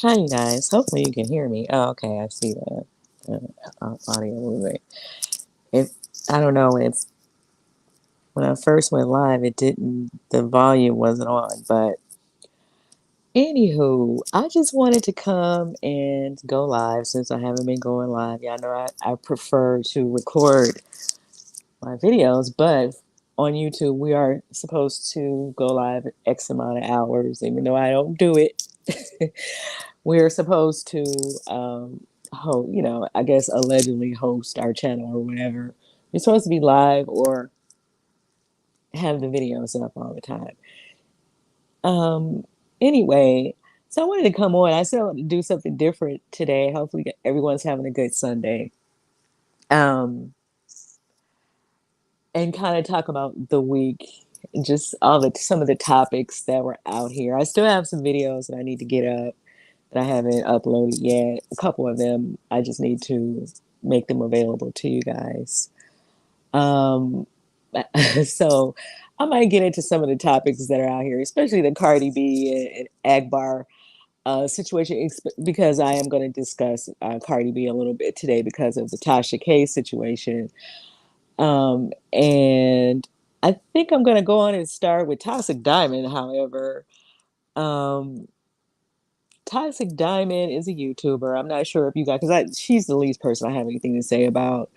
Hi, you guys. Hopefully, you can hear me. Oh, okay. I see the audio moving. It, I don't know. When I first went live, it didn't. The volume wasn't on. But anywho, I just wanted to come and go live since I haven't been going live. Y'all know I prefer to record my videos, but on YouTube, we are supposed to go live X amount of hours, even though I don't do it. We're supposed to, I guess allegedly host our channel or whatever. We're supposed to be live or have the videos up all the time. Um, anyway, so I wanted to come on. I said I wanted to do something different today. Hopefully, everyone's having a good Sunday. Um, and kind of talk about the week, just some of the topics that were out here. I still have some videos that I need to get up that I haven't uploaded yet. A couple of them I just need to make them available to you guys. Um, so I might get into some of the topics that are out here, especially the Cardi B and Akbar situation, because I am going to discuss Cardi B a little bit today because of the Tasha K situation. And I think I'm going to go on and start with Toxic Diamond. However, um, Toxic Diamond is a YouTuber. I'm not sure if you guys, because she's the least person I have anything to say about.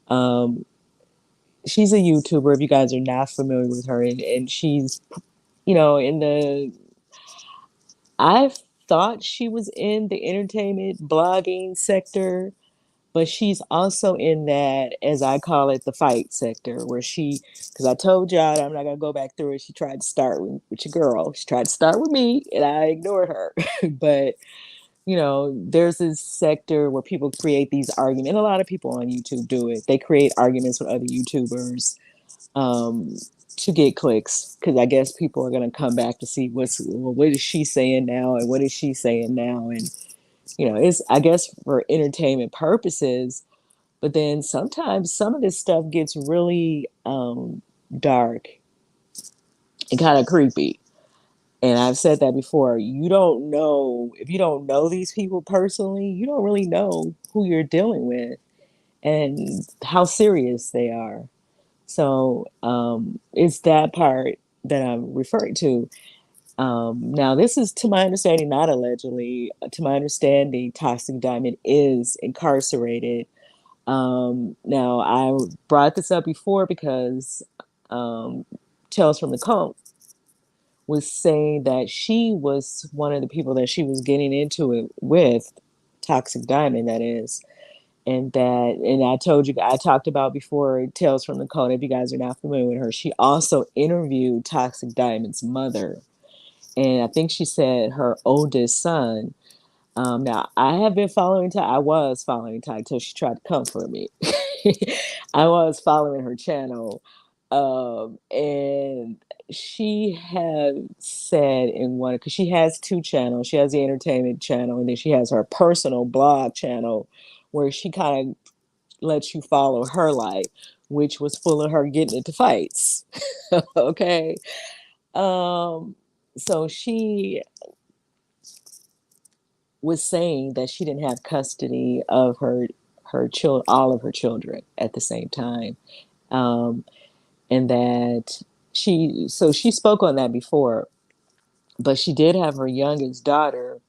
Um, she's a YouTuber. If you guys are not familiar with her, and she's, in the, I thought she was in the entertainment blogging sector, but she's also in that, as I call it, the fight sector, where because I told y'all I'm not gonna go back through it. She tried to start with your girl. She tried to start with me, and I ignored her. But there's this sector where people create these arguments, and a lot of people on YouTube do it. They create arguments with other YouTubers um, to get clicks, because I guess people are going to come back to see what is she saying now, and what is she saying now, and it's, I guess, for entertainment purposes. But then sometimes some of this stuff gets really dark and kind of creepy. And I've said that before. You don't know, if you don't know these people personally, you don't really know who you're dealing with and how serious they are. So it's that part that I'm referring to. Now, this is, to my understanding, not allegedly. To my understanding, Toxic Diamond is incarcerated. Now, I brought this up before because Tales from the Cult was saying that she was one of the people that she was getting into it with, Toxic Diamond, that is. And I told you, I talked about before Tales from the Code. If you guys are not familiar with her, she also interviewed Toxic Diamond's mother. And I think she said her oldest son. Now, I have been following Ty. I was following Ty until she tried to come for me. I was following her channel. And she had said in one, because she has two channels. She has the entertainment channel, and then she has her personal blog channel where she kind of lets you follow her life, which was full of her getting into fights. Okay. Um, so she was saying that she didn't have custody of all of her children at the same time, um, and that she spoke on that before, but she did have her youngest daughter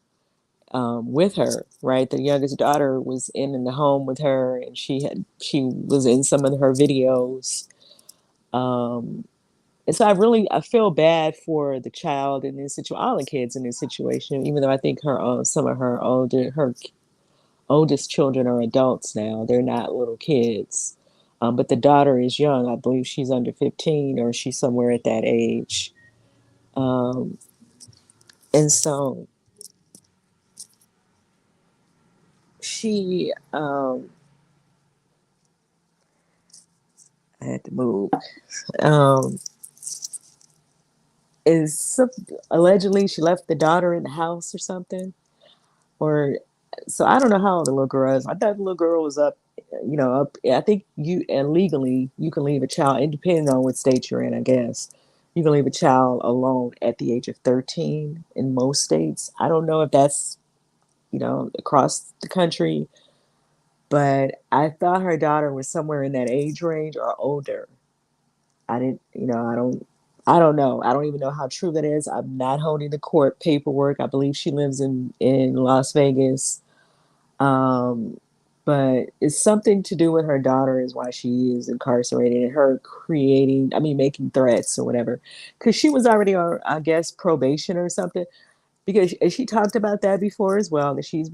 with her. Right, the youngest daughter was in the home with her, and she was in some of her videos. Um, and so I feel bad for the child in this situation, all the kids in this situation, even though I think some of her oldest children are adults now. They're not little kids. But the daughter is young. I believe she's under 15, or she's somewhere at that age. Um, and so she, I had to move, um, is allegedly she left the daughter in the house or something. Or so I don't know how old the little girl is. I thought the little girl was up, up. I think and legally you can leave a child, and depending on what state you're in, I guess you can leave a child alone at the age of 13 in most states. I don't know if that's across the country. But I thought her daughter was somewhere in that age range or older. I didn't, I don't know. I don't even know how true that is. I'm not holding the court paperwork. I believe she lives in Las Vegas. Um, but it's something to do with her daughter is why she is incarcerated and her making threats or whatever. Because she was already on, I guess, probation or something. Because she talked about that before as well, that she's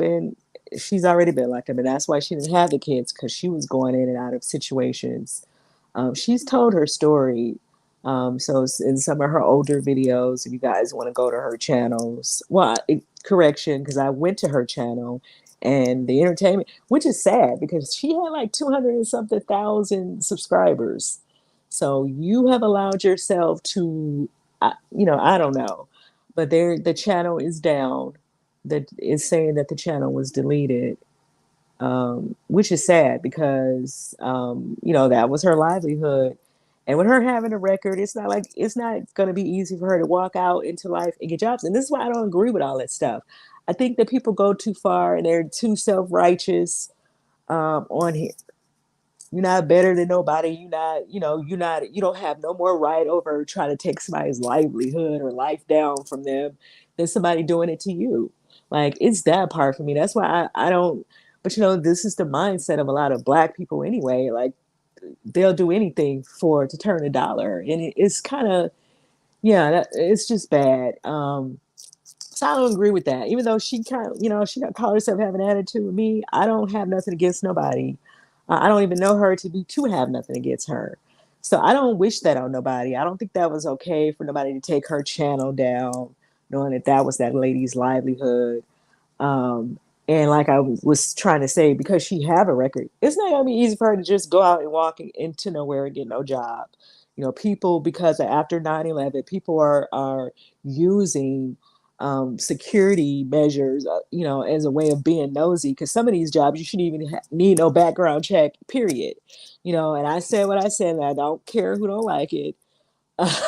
already been locked up, and that's why she didn't have the kids because she was going in and out of situations. She's told her story. So in some of her older videos, if you guys want to go to her channels, correction, because I went to her channel and the entertainment, which is sad because she had like 200 and something thousand subscribers. So you have allowed yourself to, I don't know, but the channel is down. That is saying that the channel was deleted, which is sad because that was her livelihood. And with her having a record, it's not going to be easy for her to walk out into life and get jobs. And this is why I don't agree with all that stuff. I think that people go too far and they're too self righteous on here. You're not better than nobody. You don't have no more right over trying to take somebody's livelihood or life down from them than somebody doing it to you. Like, it's that part for me. That's why I don't, but this is the mindset of a lot of black people anyway. Like, they'll do anything to turn a dollar. And it's kind of, yeah, it's just bad. So I don't agree with that. Even though she kind of, she got called herself having an attitude with me, I don't have nothing against nobody. I don't even know her to have nothing against her. So I don't wish that on nobody. I don't think that was okay for nobody to take her channel down, knowing that that was that lady's livelihood. Um, and like I was trying to say, because she have a record, it's not gonna be easy for her to just go out and walk into nowhere and get no job. People, because after 9/11, people are using security measures, as a way of being nosy. Because some of these jobs, you shouldn't even need no background check, period. And I said what I said, and I don't care who don't like it.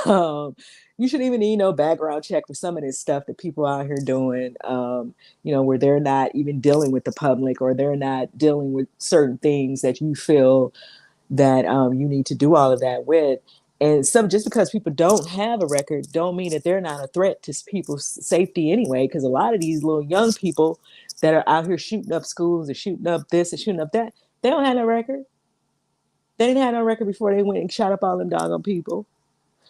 um, you shouldn't even need no background check for some of this stuff that people out here doing, where they're not even dealing with the public or they're not dealing with certain things that you feel that you need to do all of that with. And just because people don't have a record don't mean that they're not a threat to people's safety anyway. Because a lot of these little young people that are out here shooting up schools and shooting up this and shooting up that, they don't have no record. They didn't have no record before they went and shot up all them doggone people.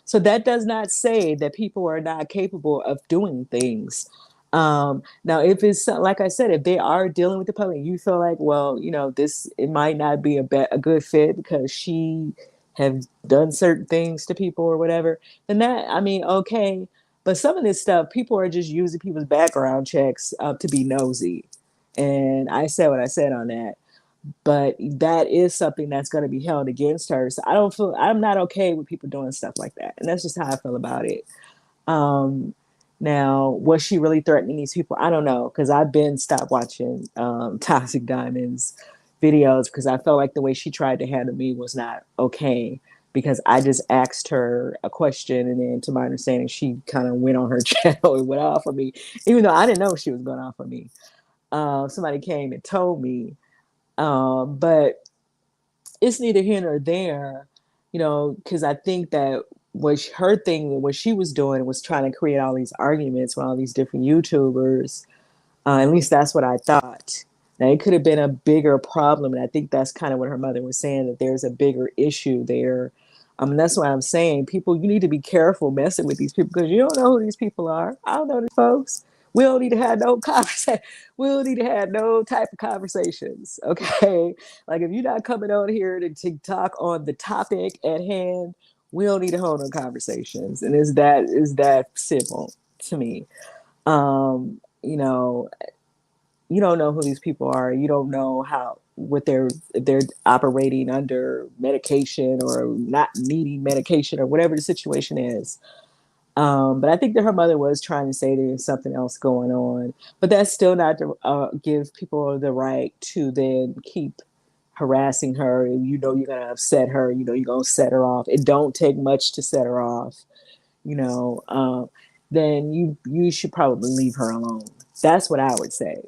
So that does not say that people are not capable of doing things. Now, if it's like I said, if they are dealing with the public, you feel like, well, it might not be a good fit because she have done certain things to people or whatever. Then okay. But some of this stuff, people are just using people's background checks to be nosy. And I said what I said on that, but that is something that's going to be held against her. So I'm not okay with people doing stuff like that. And that's just how I feel about it. Um, Now, was she really threatening these people? I don't know. Cause I've been stopped watching, Toxic Diamond's videos because I felt like the way she tried to handle me was not okay, because I just asked her a question and then to my understanding, she kind of went on her channel and went off of me, even though I didn't know she was going off of me. Somebody came and told me, but it's neither here nor there, because I think that her thing, what she was doing was trying to create all these arguments with all these different YouTubers. At least that's what I thought. Now, it could have been a bigger problem. And I think that's kind of what her mother was saying, that there's a bigger issue there. That's why I'm saying, people, you need to be careful messing with these people because you don't know who these people are. I don't know these folks. We don't need to have no conversation. We don't need to have no type of conversations. Okay. Like, if you're not coming on here to talk on the topic at hand, we don't need to hold no conversations. And is that simple to me. You know, you don't know who these people are. You don't know what if they're operating under medication or not needing medication or whatever the situation is. But I think that her mother was trying to say there's something else going on, but that's still not to give people the right to then keep harassing her. And you're gonna upset her. You're gonna set her off. It don't take much to set her off. You know, then you should probably leave her alone. That's what I would say.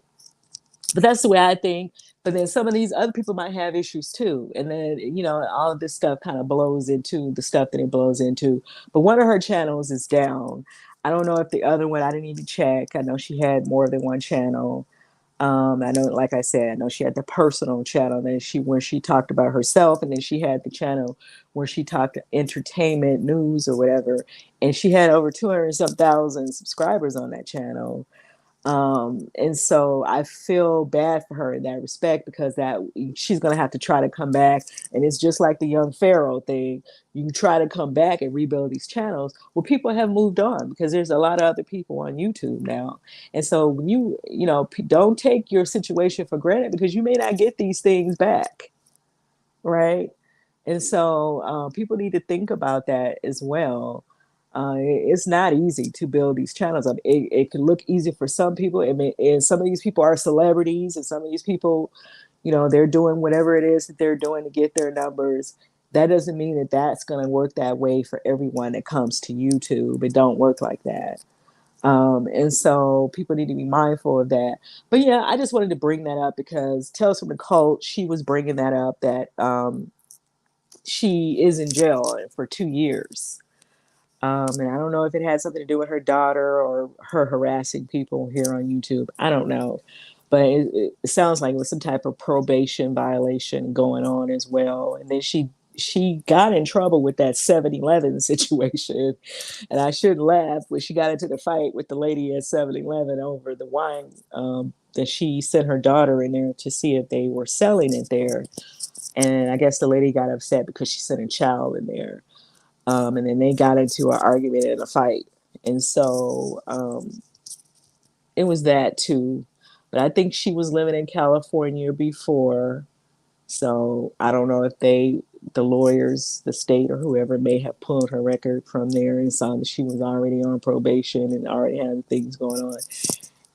But that's the way I think. But then some of these other people might have issues too. And then, all of this stuff kind of blows into the stuff that it blows into. But one of her channels is down. I don't know if the other one, I didn't even check. I know she had more than one channel. I know, like I said, I know she had the personal channel that where she talked about herself, and then she had the channel where she talked entertainment, news, or whatever. And she had over 200 and some thousand subscribers on that channel. And so I feel bad for her in that respect, because that she's gonna have to try to come back. And it's just like the young Pharaoh thing. You try to come back and rebuild these channels. Well, people have moved on because there's a lot of other people on YouTube now. And so when don't take your situation for granted, because you may not get these things back, right? And so people need to think about that as well. It's not easy to build these channels up. It can look easy for some people. And some of these people are celebrities, and some of these people, they're doing whatever it is that they're doing to get their numbers. That doesn't mean that that's going to work that way for everyone that comes to YouTube. It don't work like that. And so people need to be mindful of that. But yeah, I just wanted to bring that up because Tales from the Cult, she was bringing that up, that she is in jail for 2 years. And I don't know if it had something to do with her daughter or her harassing people here on YouTube. I don't know. But it sounds like it was some type of probation violation going on as well. And then she got in trouble with that 7-Eleven situation. And I shouldn't laugh when she got into the fight with the lady at 7-Eleven over the wine, that she sent her daughter in there to see if they were selling it there. And I guess the lady got upset because she sent a child in there. And then they got into an argument and a fight. And so it was that too. But I think she was living in California before. So I don't know if the lawyers, the state or whoever, may have pulled her record from there and saw that she was already on probation and already had things going on.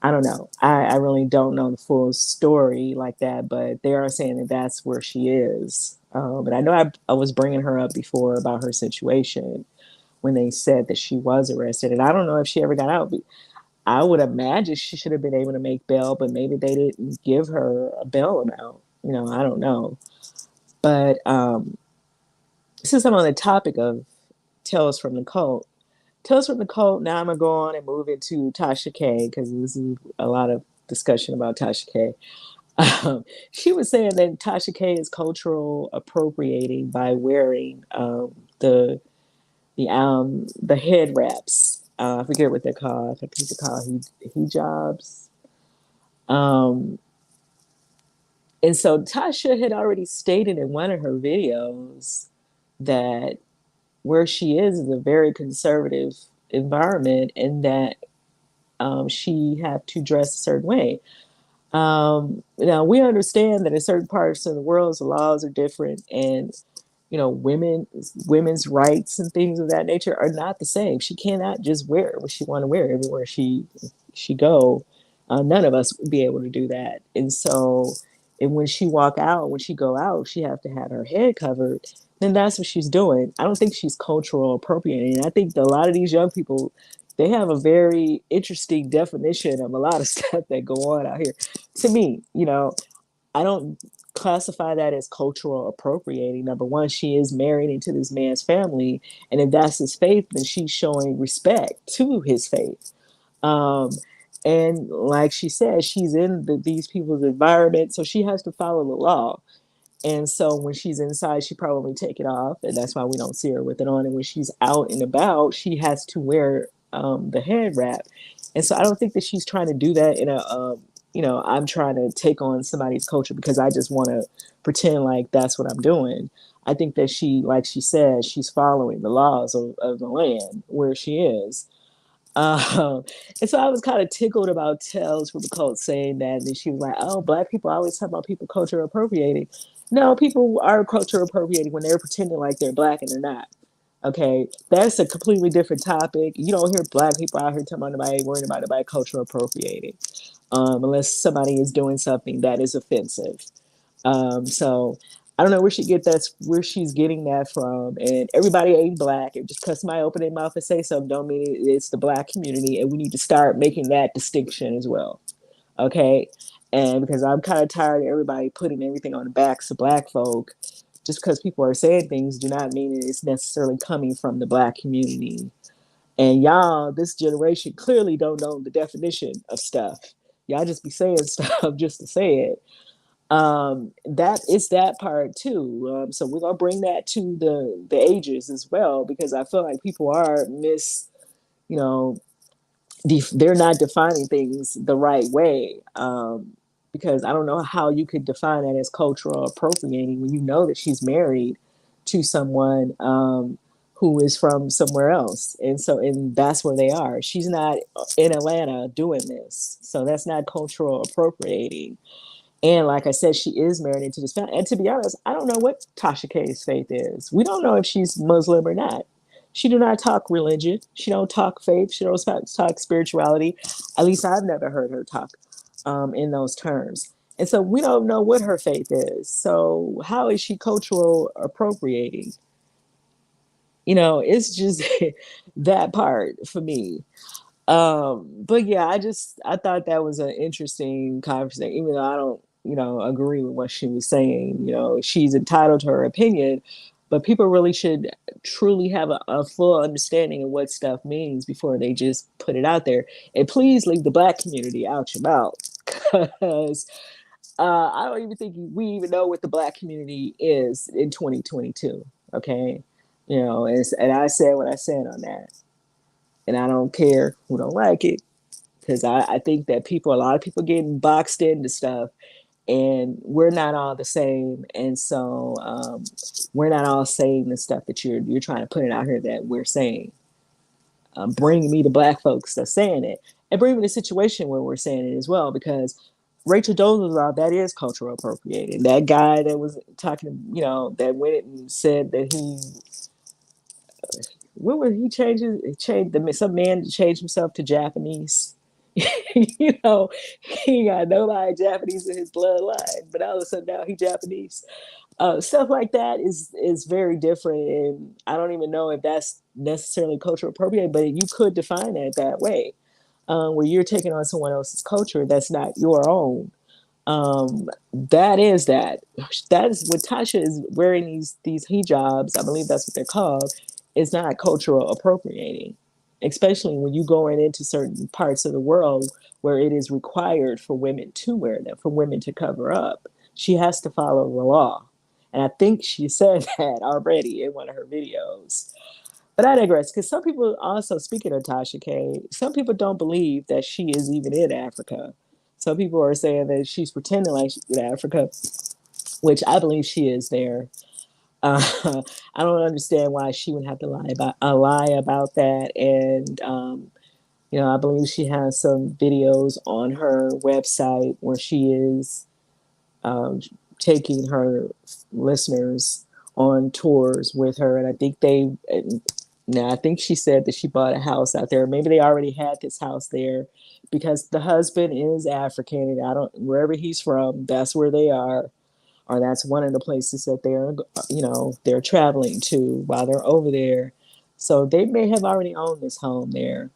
I don't know. I really don't know the full story like that, but they are saying that that's where she is. But I know I was bringing her up before about her situation when they said that she was arrested. And I don't know if she ever got out. I would imagine she should have been able to make bail, but maybe they didn't give her a bail amount. I don't know. But since I'm on the topic of Tales from the Cult, Tales from the Cult, now I'm going to go on and move into Tasha K, because this is a lot of discussion about Tasha K. She was saying that Tasha K is cultural appropriating by wearing the head wraps. I forget what they're called. I think they're called hijabs. Um, and so Tasha had already stated in one of her videos that where she is a very conservative environment, and that she have to dress a certain way. Now we understand that in certain parts of the world, the laws are different, and women's rights and things of that nature are not the same. She cannot just wear what she want to wear everywhere she go. None of us would be able to do that. And so, and when she go out, she have to have her head covered. Then that's what she's doing. I don't think she's cultural appropriating. I think that a lot of these young people, they have a very interesting definition of a lot of stuff that go on out here. To me, I don't classify that as cultural appropriating. Number one, she is married into this man's family, and if that's his faith, then she's showing respect to his faith. Um, and like she said, she's in these people's environment, so she has to follow the law. And so when she's inside, she probably take it off, and that's why we don't see her with it on. And when she's out and about, she has to wear the head wrap. And so I don't think that she's trying to do that in a, I'm trying to take on somebody's culture because I just want to pretend like that's what I'm doing. I think that like she said, she's following the laws of the land where she is. Um, and so I was kind of tickled about Tales from the Cult saying that. And she was like, oh, Black people always talk about people culture appropriating. No, people are culture appropriating when they're pretending like they're Black and they're not. Okay, that's a completely different topic. You don't hear Black people out here talking about nobody worrying about nobody culture appropriating, unless somebody is doing something that is offensive. So I don't know where she's getting that from. And everybody ain't Black. And just because somebody open their mouth and say something don't mean it's the Black community. And we need to start making that distinction as well. Okay. And because I'm kind of tired of everybody putting everything on the backs of black folk, just because people are saying things do not mean it's necessarily coming from the black community. And y'all, this generation clearly don't know the definition of stuff. Y'all just be saying stuff just to say it. That is that part too. So we're gonna bring that to the ages as well, because I feel like people are you know, they're not defining things the right way. Because I don't know how you could define that as cultural appropriating when you know that she's married to someone who is from somewhere else, and that's where they are. She's not in Atlanta doing this, so that's not cultural appropriating. And like I said, she is married into this family. And to be honest, I don't know what Tasha K's faith is. We don't know if she's Muslim or not. She do not talk religion. She don't talk faith. She don't talk spirituality. At least I've never heard her talk in those terms. And so we don't know what her faith is. So how is she cultural appropriating? It's just that part for me. But yeah, I thought that was an interesting conversation, even though I don't, agree with what she was saying. She's entitled to her opinion, but people really should truly have a full understanding of what stuff means before they just put it out there. And please leave the black community out your mouth, because I don't even think we even know what the black community is in 2022. Okay. And I said what I said on that, and I don't care who don't like it, because I think that a lot of people getting boxed into stuff, and we're not all the same, and so we're not all saying the stuff that you're trying to put it out here that we're saying. Bring me the black folks that's saying it, and bring me the situation where we're saying it as well, because Rachel Dolezal, that is cultural appropriating. That guy that was talking, that went and said that what was he changed some man to change himself to Japanese. He got nobody Japanese in his bloodline, but all of a sudden now he Japanese. Stuff like that is very different, and I don't even know if that's necessarily cultural appropriate, but you could define it that way, where you're taking on someone else's culture that's not your own. That is that. That is what Tasha is wearing, these hijabs. I believe that's what they're called. It's not cultural appropriating, especially when you going into certain parts of the world where it is required for women to wear them, for women to cover up. She has to follow the law, and I think she said that already in one of her videos. But I digress, because some people also, speaking of Tasha K, some people don't believe that she is even in Africa. Some people are saying that she's pretending like she's in Africa, which I believe she is there. I don't understand why she would have to lie about that. And I believe she has some videos on her website where she is um, taking her listeners on tours with her, and I think now I think she said that she bought a house out there. Maybe they already had this house there, because the husband is African, and I don't wherever he's from, that's where they are, or that's one of the places that they're traveling to while they're over there. So they may have already owned this home there,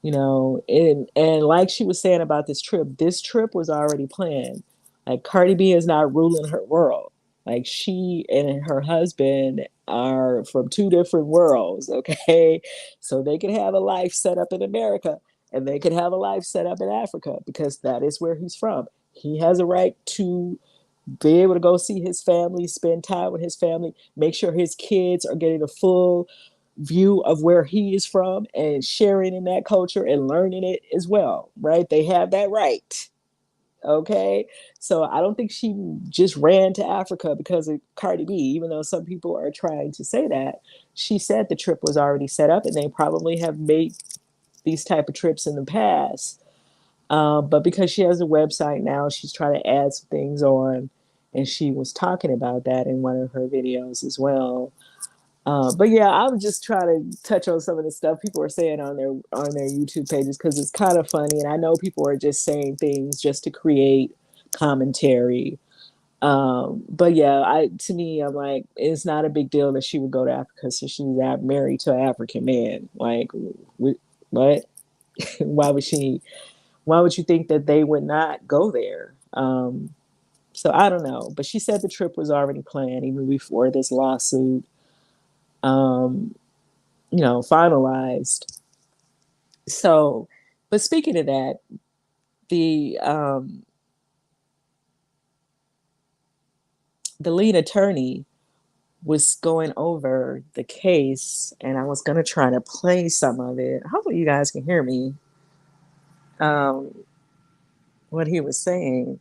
and like she was saying about this trip was already planned. Like, Cardi B is not ruling her world. Like, she and her husband are from two different worlds, okay? So they could have a life set up in America, and they could have a life set up in Africa, because that is where he's from. He has a right to be able to go see his family, spend time with his family, make sure his kids are getting a full view of where he is from, and sharing in that culture and learning it as well, right? They have that right. Okay. So I don't think she just ran to Africa because of Cardi B, even though some people are trying to say that. She said the trip was already set up, and they probably have made these type of trips in the past. But because she has a website now, she's trying to add some things on, and she was talking about that in one of her videos as well. But yeah, I was just trying to touch on some of the stuff people are saying on their YouTube pages, because it's kind of funny, and I know people are just saying things just to create commentary. But yeah, to me, I'm like, it's not a big deal that she would go to Africa, so she's married to an African man. Like, what? why would she? Why would you think that they would not go there? Um, so I don't know, but she said the trip was already planned even before this lawsuit, um, finalized. So, but speaking of that, the um, the lead attorney was going over the case, and I was gonna try to play some of it. Hopefully, you guys can hear me. Um, what he was saying.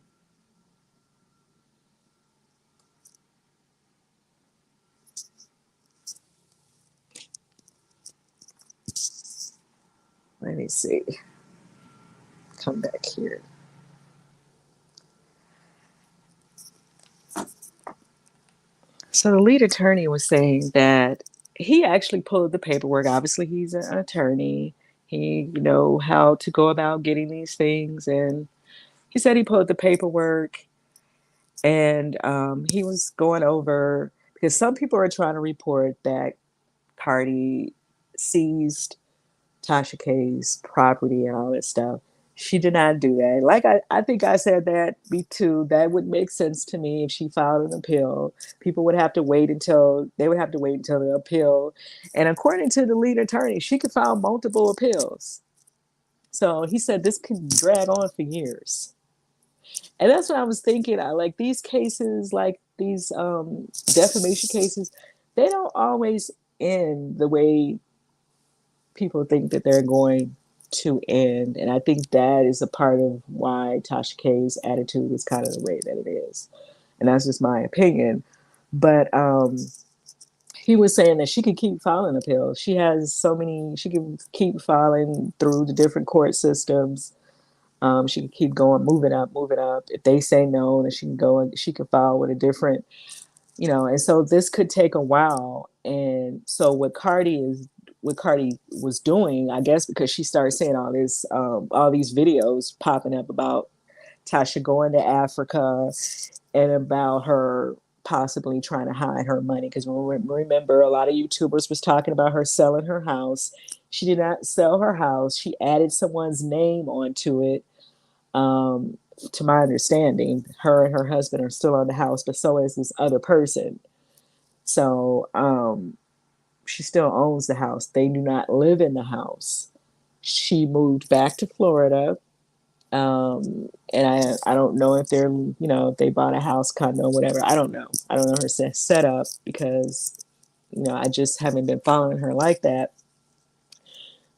Let me see. Come back here. So the lead attorney was saying that he actually pulled the paperwork. Obviously, he's an attorney. He know how to go about getting these things, and he said he pulled the paperwork, and he was going over because some people are trying to report that Cardi seized Tasha K's property and all that stuff. She did not do that. Like I think I said that, me too. That would make sense to me if she filed an appeal. People would have to wait until the appeal. And according to the lead attorney, she could file multiple appeals. So he said this could drag on for years. And that's what I was thinking. I like these cases, like these defamation cases, they don't always end the way people think that they're going to end. And I think that is a part of why Tasha K's attitude is kind of the way that it is. And that's just my opinion. But he was saying that she could keep filing appeals. She has so many, she can keep filing through the different court systems. She can keep going, moving up, moving up. If they say no, then she can go and she can file with a different, and so this could take a while. And so what Cardi was doing, I guess, because she started seeing all these videos popping up about Tasha going to Africa and about her possibly trying to hide her money. Because remember, a lot of YouTubers was talking about her selling her house. She did not sell her house. She added someone's name onto it. To my understanding, her and her husband are still on the house, but so is this other person. So she still owns the house. They do not live in the house. She moved back to Florida. And I don't know if if they bought a house, condo, whatever. I don't know. I don't know her setup because, I just haven't been following her like that.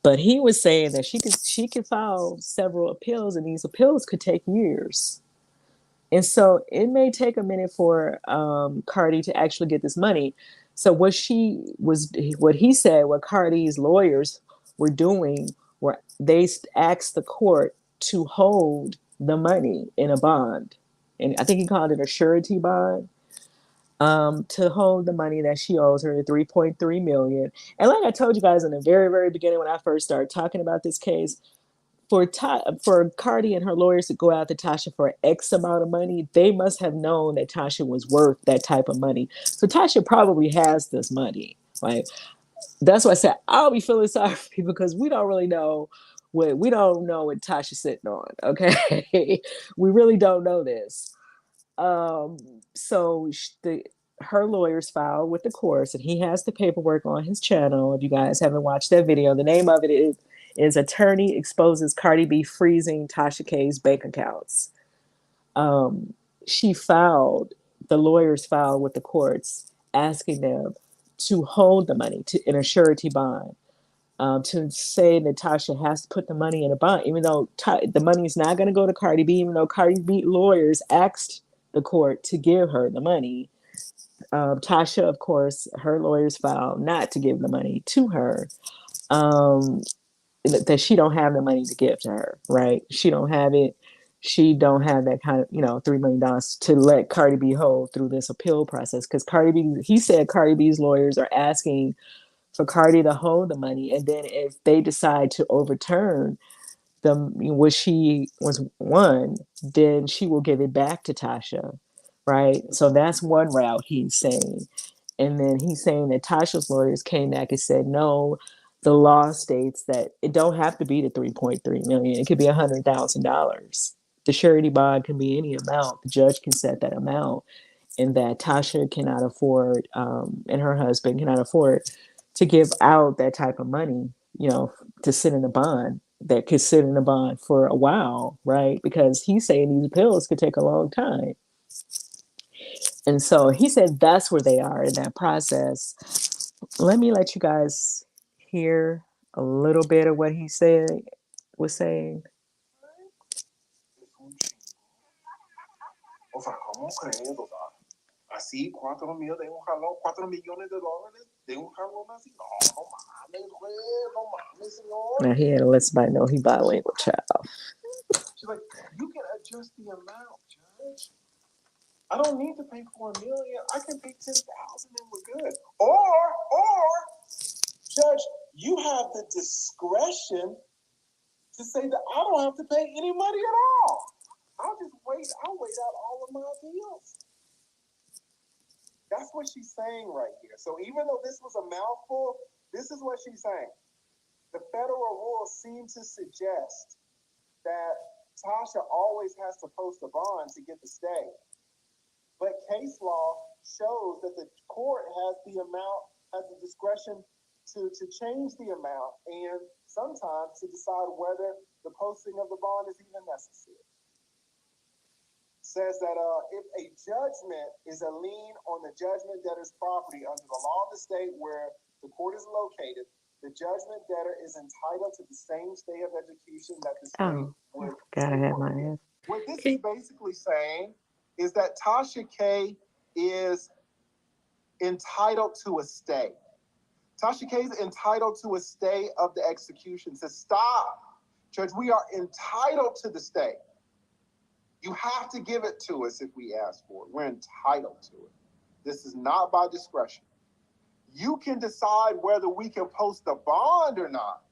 But he was saying that she could file several appeals, and these appeals could take years. And so it may take a minute for Cardi to actually get this money. So what he said, what Cardi's lawyers were doing, were they asked the court to hold the money in a bond, and I think he called it a surety bond, to hold the money that she owes her, the 3.3 million. And like I told you guys in the very, very beginning when I first started talking about this case, for Cardi and her lawyers to go out to Tasha for X amount of money, they must have known that Tasha was worth that type of money. So Tasha probably has this money. Like that's why I said I'll be feeling sorry for people because we don't know what Tasha's sitting on. Okay, we really don't know this. Um, so her lawyers filed with the courts, and he has the paperwork on his channel. If you guys haven't watched that video, the name of it is Attorney Exposes Cardi B Freezing Tasha K's Bank Accounts. Um, she filed, the lawyers filed with the courts asking them to hold the money in a surety bond. To say that Tasha has to put the money in a bond, even though the money is not going to go to Cardi B, even though Cardi B lawyers asked the court to give her the money. Tasha, of course, her lawyers filed not to give the money to her. Um, that she don't have the money to give to her, right? She don't have it. She don't have that kind of, $3 million to let Cardi B hold through this appeal process. Because he said Cardi B's lawyers are asking for Cardi to hold the money, and then if they decide to overturn what she was won, then she will give it back to Tasha, right? So that's one route he's saying. And then he's saying that Tasha's lawyers came back and said, no, the law states that it don't have to be the 3.3 million. It could be $100,000. the surety bond can be any amount. The judge can set that amount, and that Tasha cannot afford, and her husband cannot afford to give out that type of money, to sit in a bond that could sit in a bond for a while, right? Because he's saying these appeals could take a long time. And so he said that's where they are in that process. Let me let you guys hear a little bit of what he was saying. O sea, ¿cómo crees? O sea, así, 4 mil de un jalón, 4 millones de dólares de un jalón así. No, no mames, güey, no mames, señor. Now he had to let somebody know he bilingual, child. She's like, you can adjust the amount, Judge. I don't need to pay 4 million. I can pay 10,000 and we're good. Or, Judge, you have the discretion to say that I don't have to pay any money at all. I'll wait out all of my appeals. That's what she's saying right here. So even though this was a mouthful, this is what she's saying. The federal rules seem to suggest that Tasha always has to post a bond to get the stay. But case law shows that the court has the discretion to change the amount and sometimes to decide whether the posting of the bond is even necessary. Says that if a judgment is a lien on the judgment debtor's property under the law of the state where the court is located, the judgment debtor is entitled to the same stay of execution that the state would. Gotta have my ass. What this is basically saying is that Tasha K is entitled to a stay. Tasha K is entitled to a stay of the execution. To stop, Judge, we are entitled to the stay. You have to give it to us if we ask for it. We're entitled to it. This is not by discretion. You can decide whether we can post a bond or not,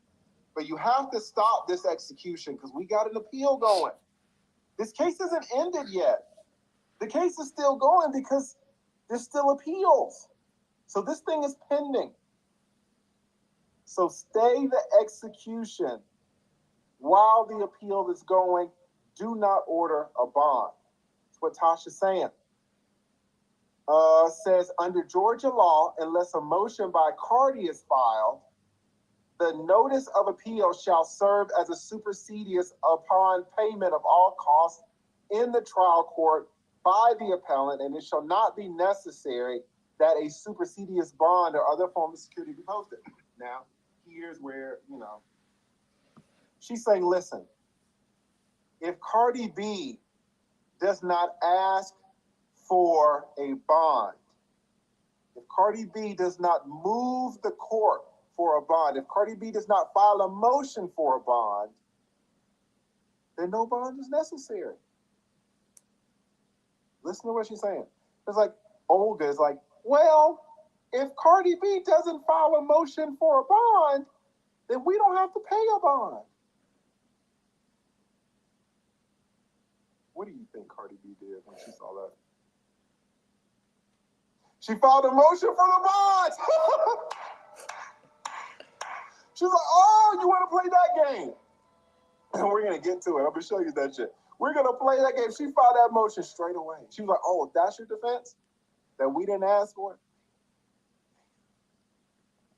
but you have to stop this execution because we got an appeal going. This case isn't ended yet. The case is still going because there's still appeals. So this thing is pending. So stay the execution while the appeal is going. Do not order a bond. That's what Tasha's saying. Says under Georgia law, unless a motion by Cardi is filed, the notice of appeal shall serve as a supersedious upon payment of all costs in the trial court by the appellant, and it shall not be necessary that a supersedious bond or other form of security be posted. Now, here's where, she's saying, listen, if Cardi B does not ask for a bond, if Cardi B does not move the court for a bond, if Cardi B does not file a motion for a bond, then no bond is necessary. Listen to what she's saying. It's like Olga is like, well, if Cardi B doesn't file a motion for a bond, then we don't have to pay a bond. What do you think Cardi B did when she saw that? She filed a motion for the bonds. She's like, oh, you want to play that game? And we're going to get to it. I'm going to show you that shit. We're going to play that game. She filed that motion straight away. She was like, oh, that's your defense? That we didn't ask for it?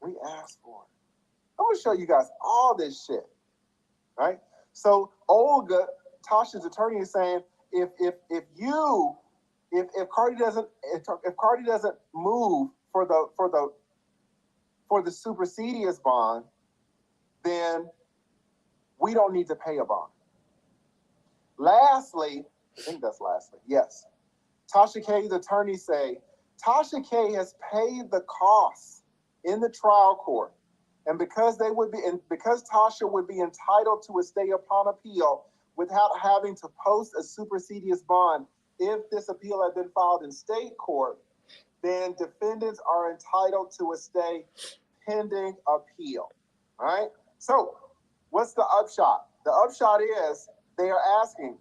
We asked for it. I'm going to show you guys all this shit. Right? So Olga, Tasha's attorney, is saying, if Cardi doesn't move for the supersedious bond, then we don't need to pay a bond. Lastly, I think that's lastly, yes. Tasha K's attorneys say Tasha K has paid the costs in the trial court, and because Tasha would be entitled to a stay upon appeal without having to post a supersedious bond if this appeal had been filed in state court, then defendants are entitled to a stay pending appeal. All right? So, what's the upshot? The upshot is they are asking,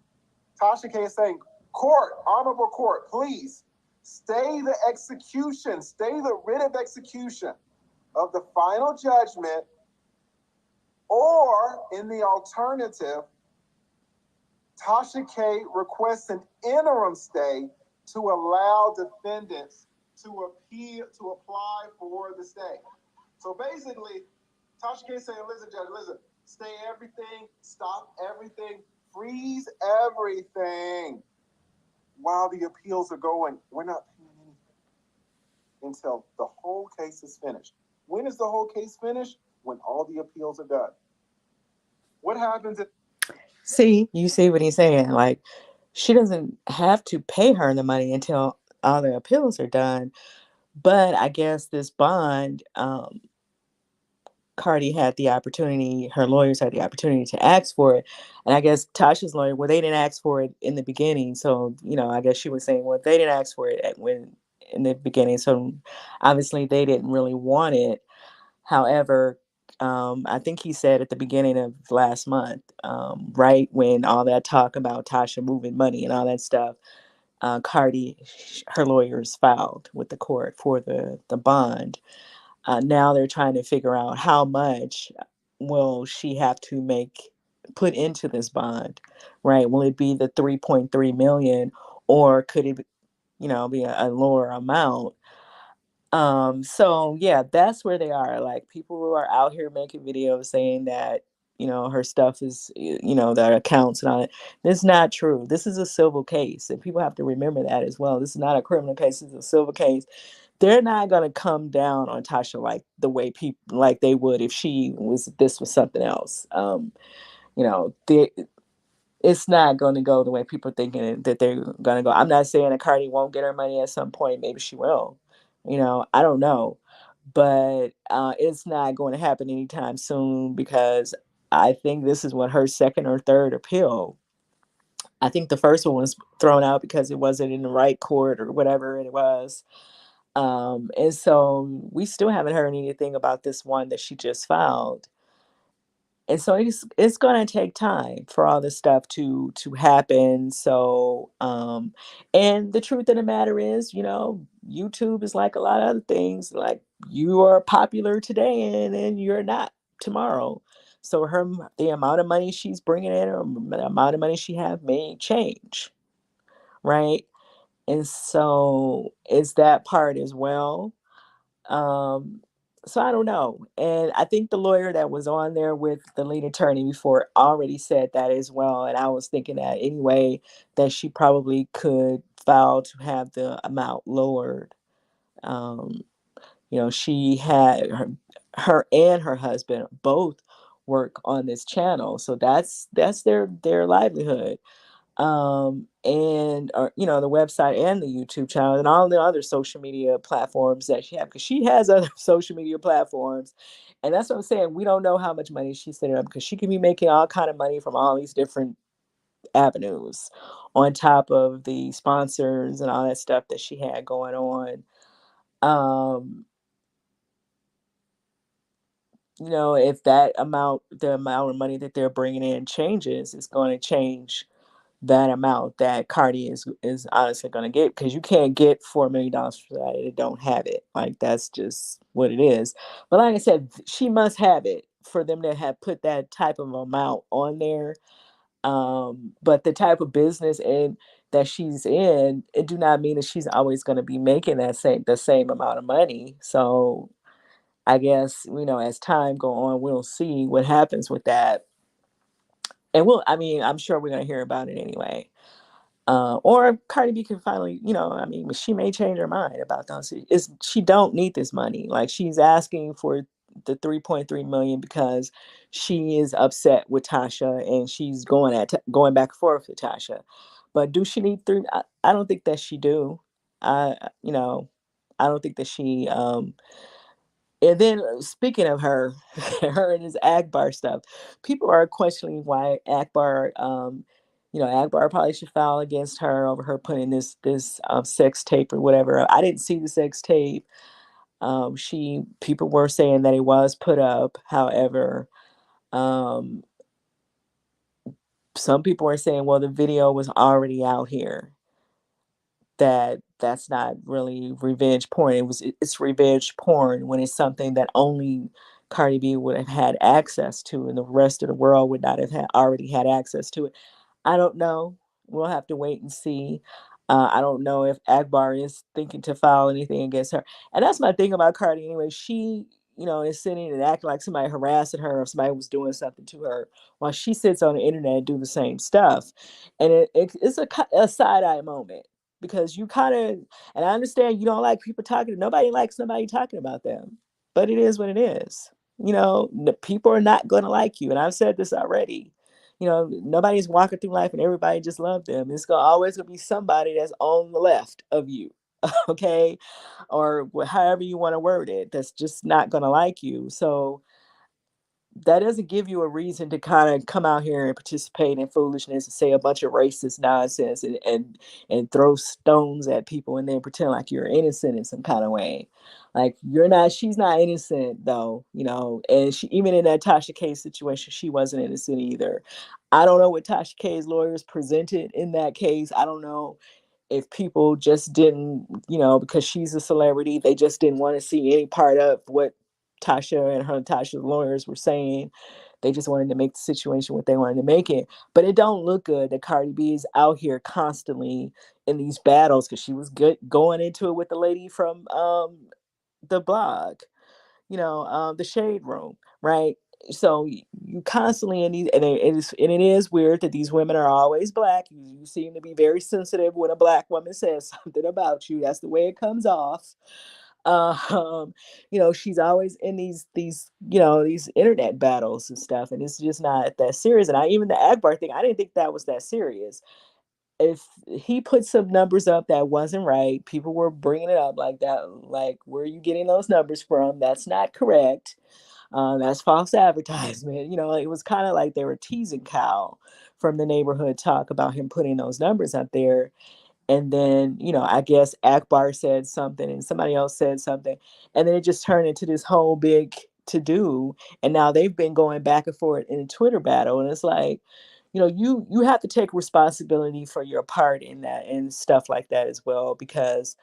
Tasha K is saying, court, honorable court, please stay the execution, stay the writ of execution of the final judgment, or in the alternative, Tasha K requests an interim stay to allow defendants to appeal to apply for the stay. So basically, Tasha K saying, "Listen, judge, listen, stay everything, stop everything, freeze everything while the appeals are going. We're not paying anything until the whole case is finished." When is the whole case finished? When all the appeals are done. What happens if... See, you see what he's saying? Like, she doesn't have to pay her the money until all the appeals are done. But I guess this bond, Cardi had the opportunity, her lawyers had the opportunity to ask for it. And I guess Tasha's lawyer, well, they didn't ask for it in the beginning. So, I guess she was saying, well, they didn't ask for it in the beginning. So obviously they didn't really want it. However, I think he said at the beginning of last month, right when all that talk about Tasha moving money and all that stuff, Cardi, her lawyers filed with the court for the bond. Now they're trying to figure out how much will she have to put into this bond, right? Will it be the 3.3 million, or could it, be a lower amount? So yeah, that's where they are. Like, people who are out here making videos saying that, her stuff is, their accounts and all that. That's not true. This is a civil case, and people have to remember that as well. This is not a criminal case, it's a civil case. They're not gonna come down on Tasha like the way people like they would if this was something else. You know, they it's not going to go the way people thinking that they're going to go. I'm not saying that Cardi won't get her money at some point. Maybe she will. I don't know, but it's not going to happen anytime soon, because I think this is what her second or third appeal. I think the first one was thrown out because it wasn't in the right court or whatever it was. And so we still haven't heard anything about this one that she just filed. And so it's going to take time for all this stuff to happen. So and the truth of the matter is, YouTube is like a lot of other things. Like, you are popular today and then you're not tomorrow. So the amount of money she's bringing in, or the amount of money she have, may change, right? And so it's that part as well. um, so I don't know. And I think the lawyer that was on there with the lead attorney before already said that as well. And I was thinking that anyway, that she probably could file to have the amount lowered. Um, she had her and her husband both work on this channel. So that's their livelihood. And or the website and the YouTube channel and all the other social media platforms that she has, because she has other social media platforms. And that's what I'm saying, we don't know how much money she's setting up, because she can be making all kind of money from all these different avenues, on top of the sponsors and all that stuff that she had going on. um if the amount of money that they're bringing in changes, it's going to change that amount that Cardi is honestly going to get, because you can't get $4 million for that and don't have it. Like, that's just what it is. But like I said, she must have it for them to have put that type of amount on there. But the type of business and that she's in, it do not mean that she's always going to be making the same amount of money. So I guess, as time go on, we'll see what happens with that. And I'm sure we're going to hear about it anyway. Or Cardi B can finally, she may change her mind about those. She don't need this money. Like, she's asking for the 3.3 million because she is upset with Tasha, and she's going back and forth with Tasha. But do she need three? I don't think that she do. I you know I don't think that she. And then, speaking of her, her and his Akbar stuff, people are questioning why Akbar, Akbar probably should file against her over her putting this sex tape or whatever. I didn't see the sex tape. People were saying that it was put up. However, um, some people were saying, well, the video was already out here. That's not really revenge porn. It's revenge porn when it's something that only Cardi B would have had access to, and the rest of the world would not have already had access to it. I don't know. We'll have to wait and see. I don't know if Akbar is thinking to file anything against her. And that's my thing about Cardi anyway. She, is sitting and acting like somebody harassing her or somebody was doing something to her while she sits on the internet and do the same stuff. And it's a side eye moment because you kind of, and I understand you don't like people talking, nobody likes somebody talking about them, but it is what it is. The people are not going to like you. And I've said this already. Nobody's walking through life and everybody just love them. It's gonna always gonna be somebody that's on the left of you, okay, or however you want to word it. That's just not gonna like you. So that doesn't give you a reason to kind of come out here and participate in foolishness and say a bunch of racist nonsense and throw stones at people and then pretend like you're innocent in some kind of way. Like you're not, she's not innocent though, and she, even in that Tasha K situation, she wasn't innocent either. I don't know what Tasha K's lawyers presented in that case. I don't know if people just didn't, because she's a celebrity, they just didn't want to see any part of what Tasha and Tasha's lawyers were saying. They just wanted to make the situation what they wanted to make it. But it don't look good that Cardi B is out here constantly in these battles because she was good going into it with the lady from the blog, the shade room, right? So you constantly in these, and it is weird that these women are always black. You seem to be very sensitive when a black woman says something about you. That's the way it comes off. She's always in these internet battles and stuff, and it's just not that serious. And even the Akbar thing, I didn't think that was that serious. If he put some numbers up that wasn't right, people were bringing it up like that, like, where are you getting those numbers from? That's not correct. That's false advertisement. It was kind of like they were teasing Kyle from the neighborhood talk about him putting those numbers up there. And then, I guess Akbar said something and somebody else said something. And then it just turned into this whole big to do. And now they've been going back and forth in a Twitter battle. And it's like, you have to take responsibility for your part in that and stuff like that as well, because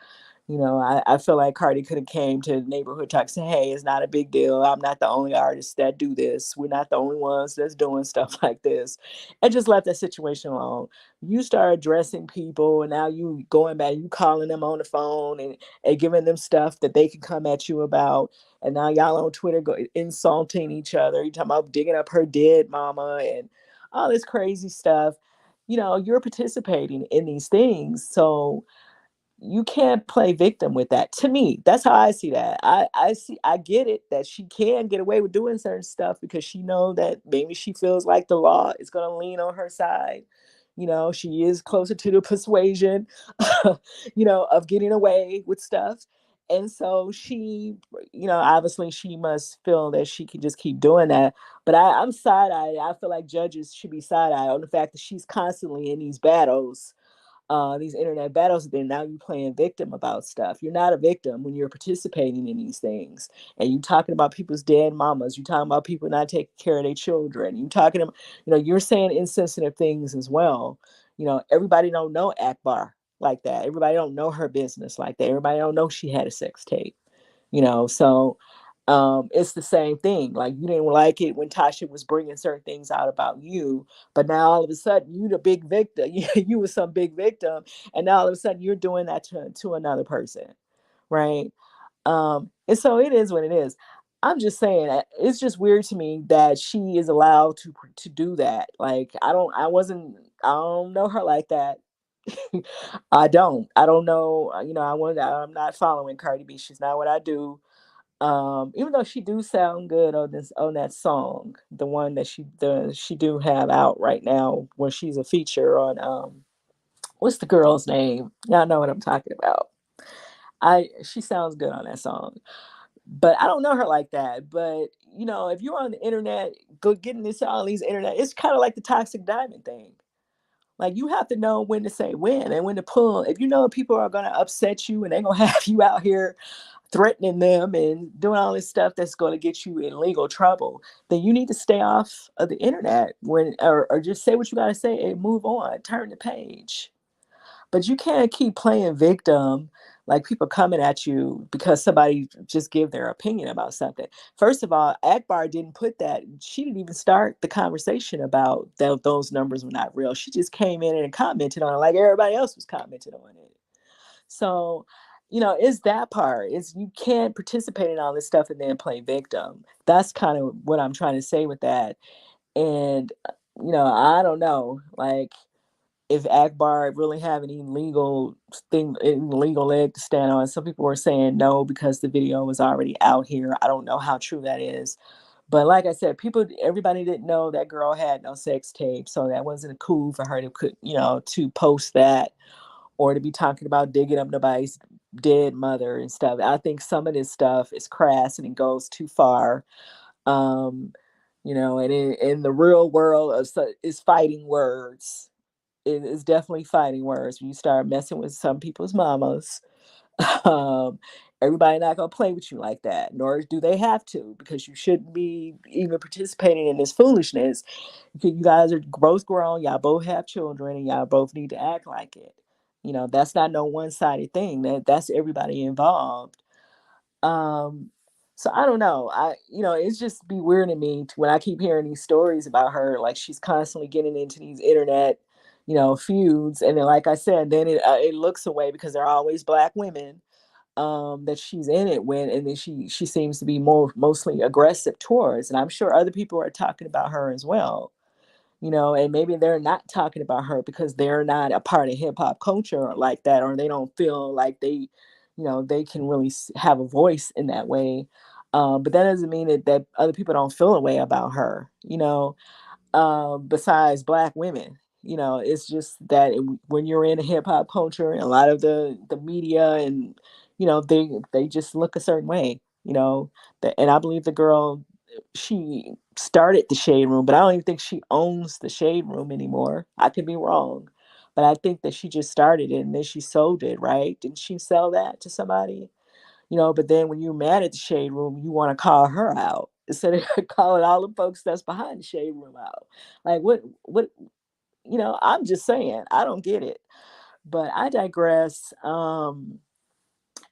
I feel like Cardi could have came to the neighborhood talk, say, hey, it's not a big deal. I'm not the only artist that do this. We're not the only ones that's doing stuff like this. And just left that situation alone. You start addressing people and now you going back, you calling them on the phone and giving them stuff that they can come at you about. And now y'all on Twitter go insulting each other. You talking about digging up her dead mama and all this crazy stuff. You're participating in these things. So you can't play victim with that. To me, that's how I see that. I get it that she can get away with doing certain stuff because she know that maybe she feels like the law is going to lean on her side. She is closer to the persuasion of getting away with stuff. And so she, obviously she must feel that she can just keep doing that. But I'm side-eyed. I feel like judges should be side-eyed on the fact that she's constantly in these internet battles, then now you're playing victim about stuff. You're not a victim when you're participating in these things. And you talking about people's dead mamas. You talking about people not taking care of their children. You talking about, you're saying insensitive things as well. Everybody don't know Akbar like that. Everybody don't know her business like that. Everybody don't know she had a sex tape. So it's the same thing. Like, you didn't like it when Tasha was bringing certain things out about you, but now all of a sudden you the big victim. You was some big victim, and now all of a sudden you're doing that to another person, right? And so it is what it is. I'm just saying that it's just weird to me that she is allowed to do that. Like, I don't know her like that. I don't know. I'm not following Cardi B. She's not what I do. Even though she do sound good on that song, the one that she do have out right now, where she's a feature on what's the girl's name? Y'all know what I'm talking about. She sounds good on that song, but I don't know her like that. But if you're on the internet, go getting this all these internet, it's kind of like the Toxic Diamond thing. Like, you have to know when to say when and when to pull. If you know people are gonna upset you and they're gonna have you out here threatening them and doing all this stuff that's going to get you in legal trouble, then you need to stay off of the internet or just say what you got to say and move on, turn the page. But you can't keep playing victim like people coming at you because somebody just give their opinion about something. First of all, Akbar didn't put that. She didn't even start the conversation about those numbers were not real. She just came in and commented on it like everybody else was commenting on it. So, it's that part. It's you can't participate in all this stuff and then play victim. That's kind of what I'm trying to say with that. And I don't know, like if Akbar really have any legal leg to stand on. Some people were saying no because the video was already out here. I don't know how true that is. But like I said, everybody didn't know that girl had no sex tape, so that wasn't cool for her to post that or to be talking about digging up nobody's dead mother and stuff. I think some of this stuff is crass and it goes too far. Um, and in the real world is fighting words. It is definitely fighting words when you start messing with some people's mamas. Um, Everybody not gonna play with you like that, nor do they have to, because you shouldn't be even participating in this foolishness. You guys are both grown, y'all both have children, and y'all both need to act like it. That's not no one-sided thing. That's everybody involved. Um, so I don't know. It's just be weird to me when I keep hearing these stories about her. Like she's constantly getting into these internet, feuds, and then, like I said, then it looks away because they're always black women that she's in it with, and then she seems to be mostly aggressive towards. And I'm sure other people are talking about her as well. And maybe they're not talking about her because they're not a part of hip hop culture like that, or they don't feel like they can really have a voice in that way. But that doesn't mean that other people don't feel a way about her, besides black women. It's just that when you're in a hip hop culture, a lot of the media and they just look a certain way. And I believe the girl, she started the shade room, but I don't even think she owns the shade room anymore. I could be wrong, but I think that she just started it and then she sold it, right? Didn't she sell that to somebody? But then when you're mad at the shade room, you want to call her out instead of calling all the folks that's behind the shade room out. Like what I'm just saying, I don't get it. But I digress.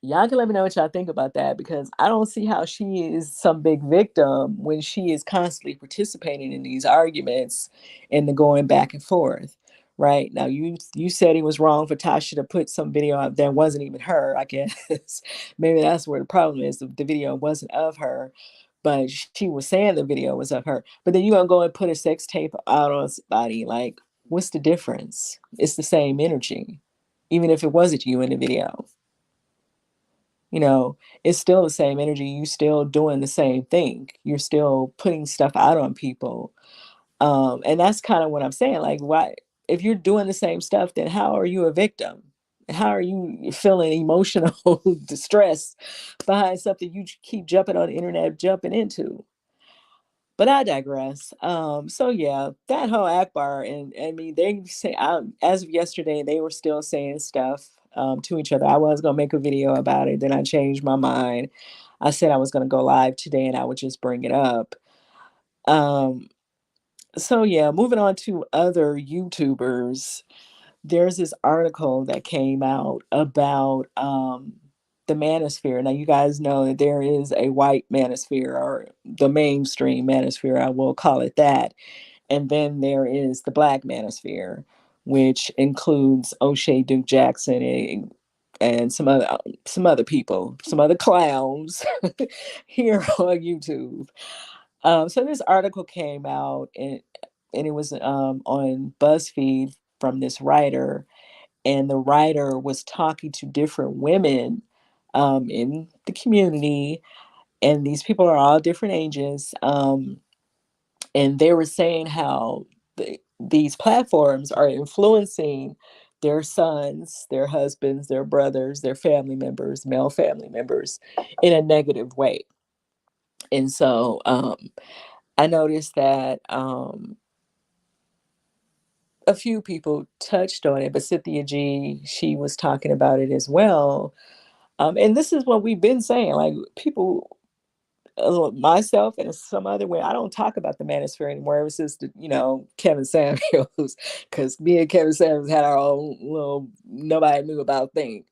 Y'all can let me know what y'all think about that, because I don't see how she is some big victim when she is constantly participating in these arguments and the going back and forth. Right now, you said it was wrong for Tasha to put some video out that wasn't even her. I guess maybe that's where the problem is. The video wasn't of her, but she was saying the video was of her. But then you gonna go and put a sex tape out on somebody? Like, what's the difference? It's the same energy, even if it wasn't you in the video. you know, it's still the same energy. You still doing the same thing. You're still putting stuff out on people. And that's kind of what I'm saying. Like, why, if you're doing the same stuff, then how are you a victim? How are you feeling emotional distress behind something you keep jumping on the internet, jumping into? But I digress. So yeah, that whole Akbar, and I mean, they say, as of yesterday, they were still saying stuff to each other. I was gonna make a video about it, then I changed my mind. I said I was gonna go live today, and I would just bring it up. Um, so yeah, moving on to other YouTubers. There's this article that came out about the manosphere. Now, you guys know that there is a white manosphere, or the mainstream manosphere, I will call it that. And then there is the black manosphere, which includes O'Shea Duke Jackson and some other people, some other clowns here on YouTube. So this article came out, and it was on BuzzFeed from this writer, and the writer was talking to different women in the community, and these people are all different ages, and they were saying how these platforms are influencing their sons, their husbands, their brothers, their family members, male family members, in a negative way. And so I noticed that a few people touched on it, but Cynthia G, she was talking about it as well. And this is what we've been saying, like people, myself and some other way, I don't talk about the manosphere anymore ever since Kevin Samuels, because me and Kevin Samuels had our own little nobody knew about thing.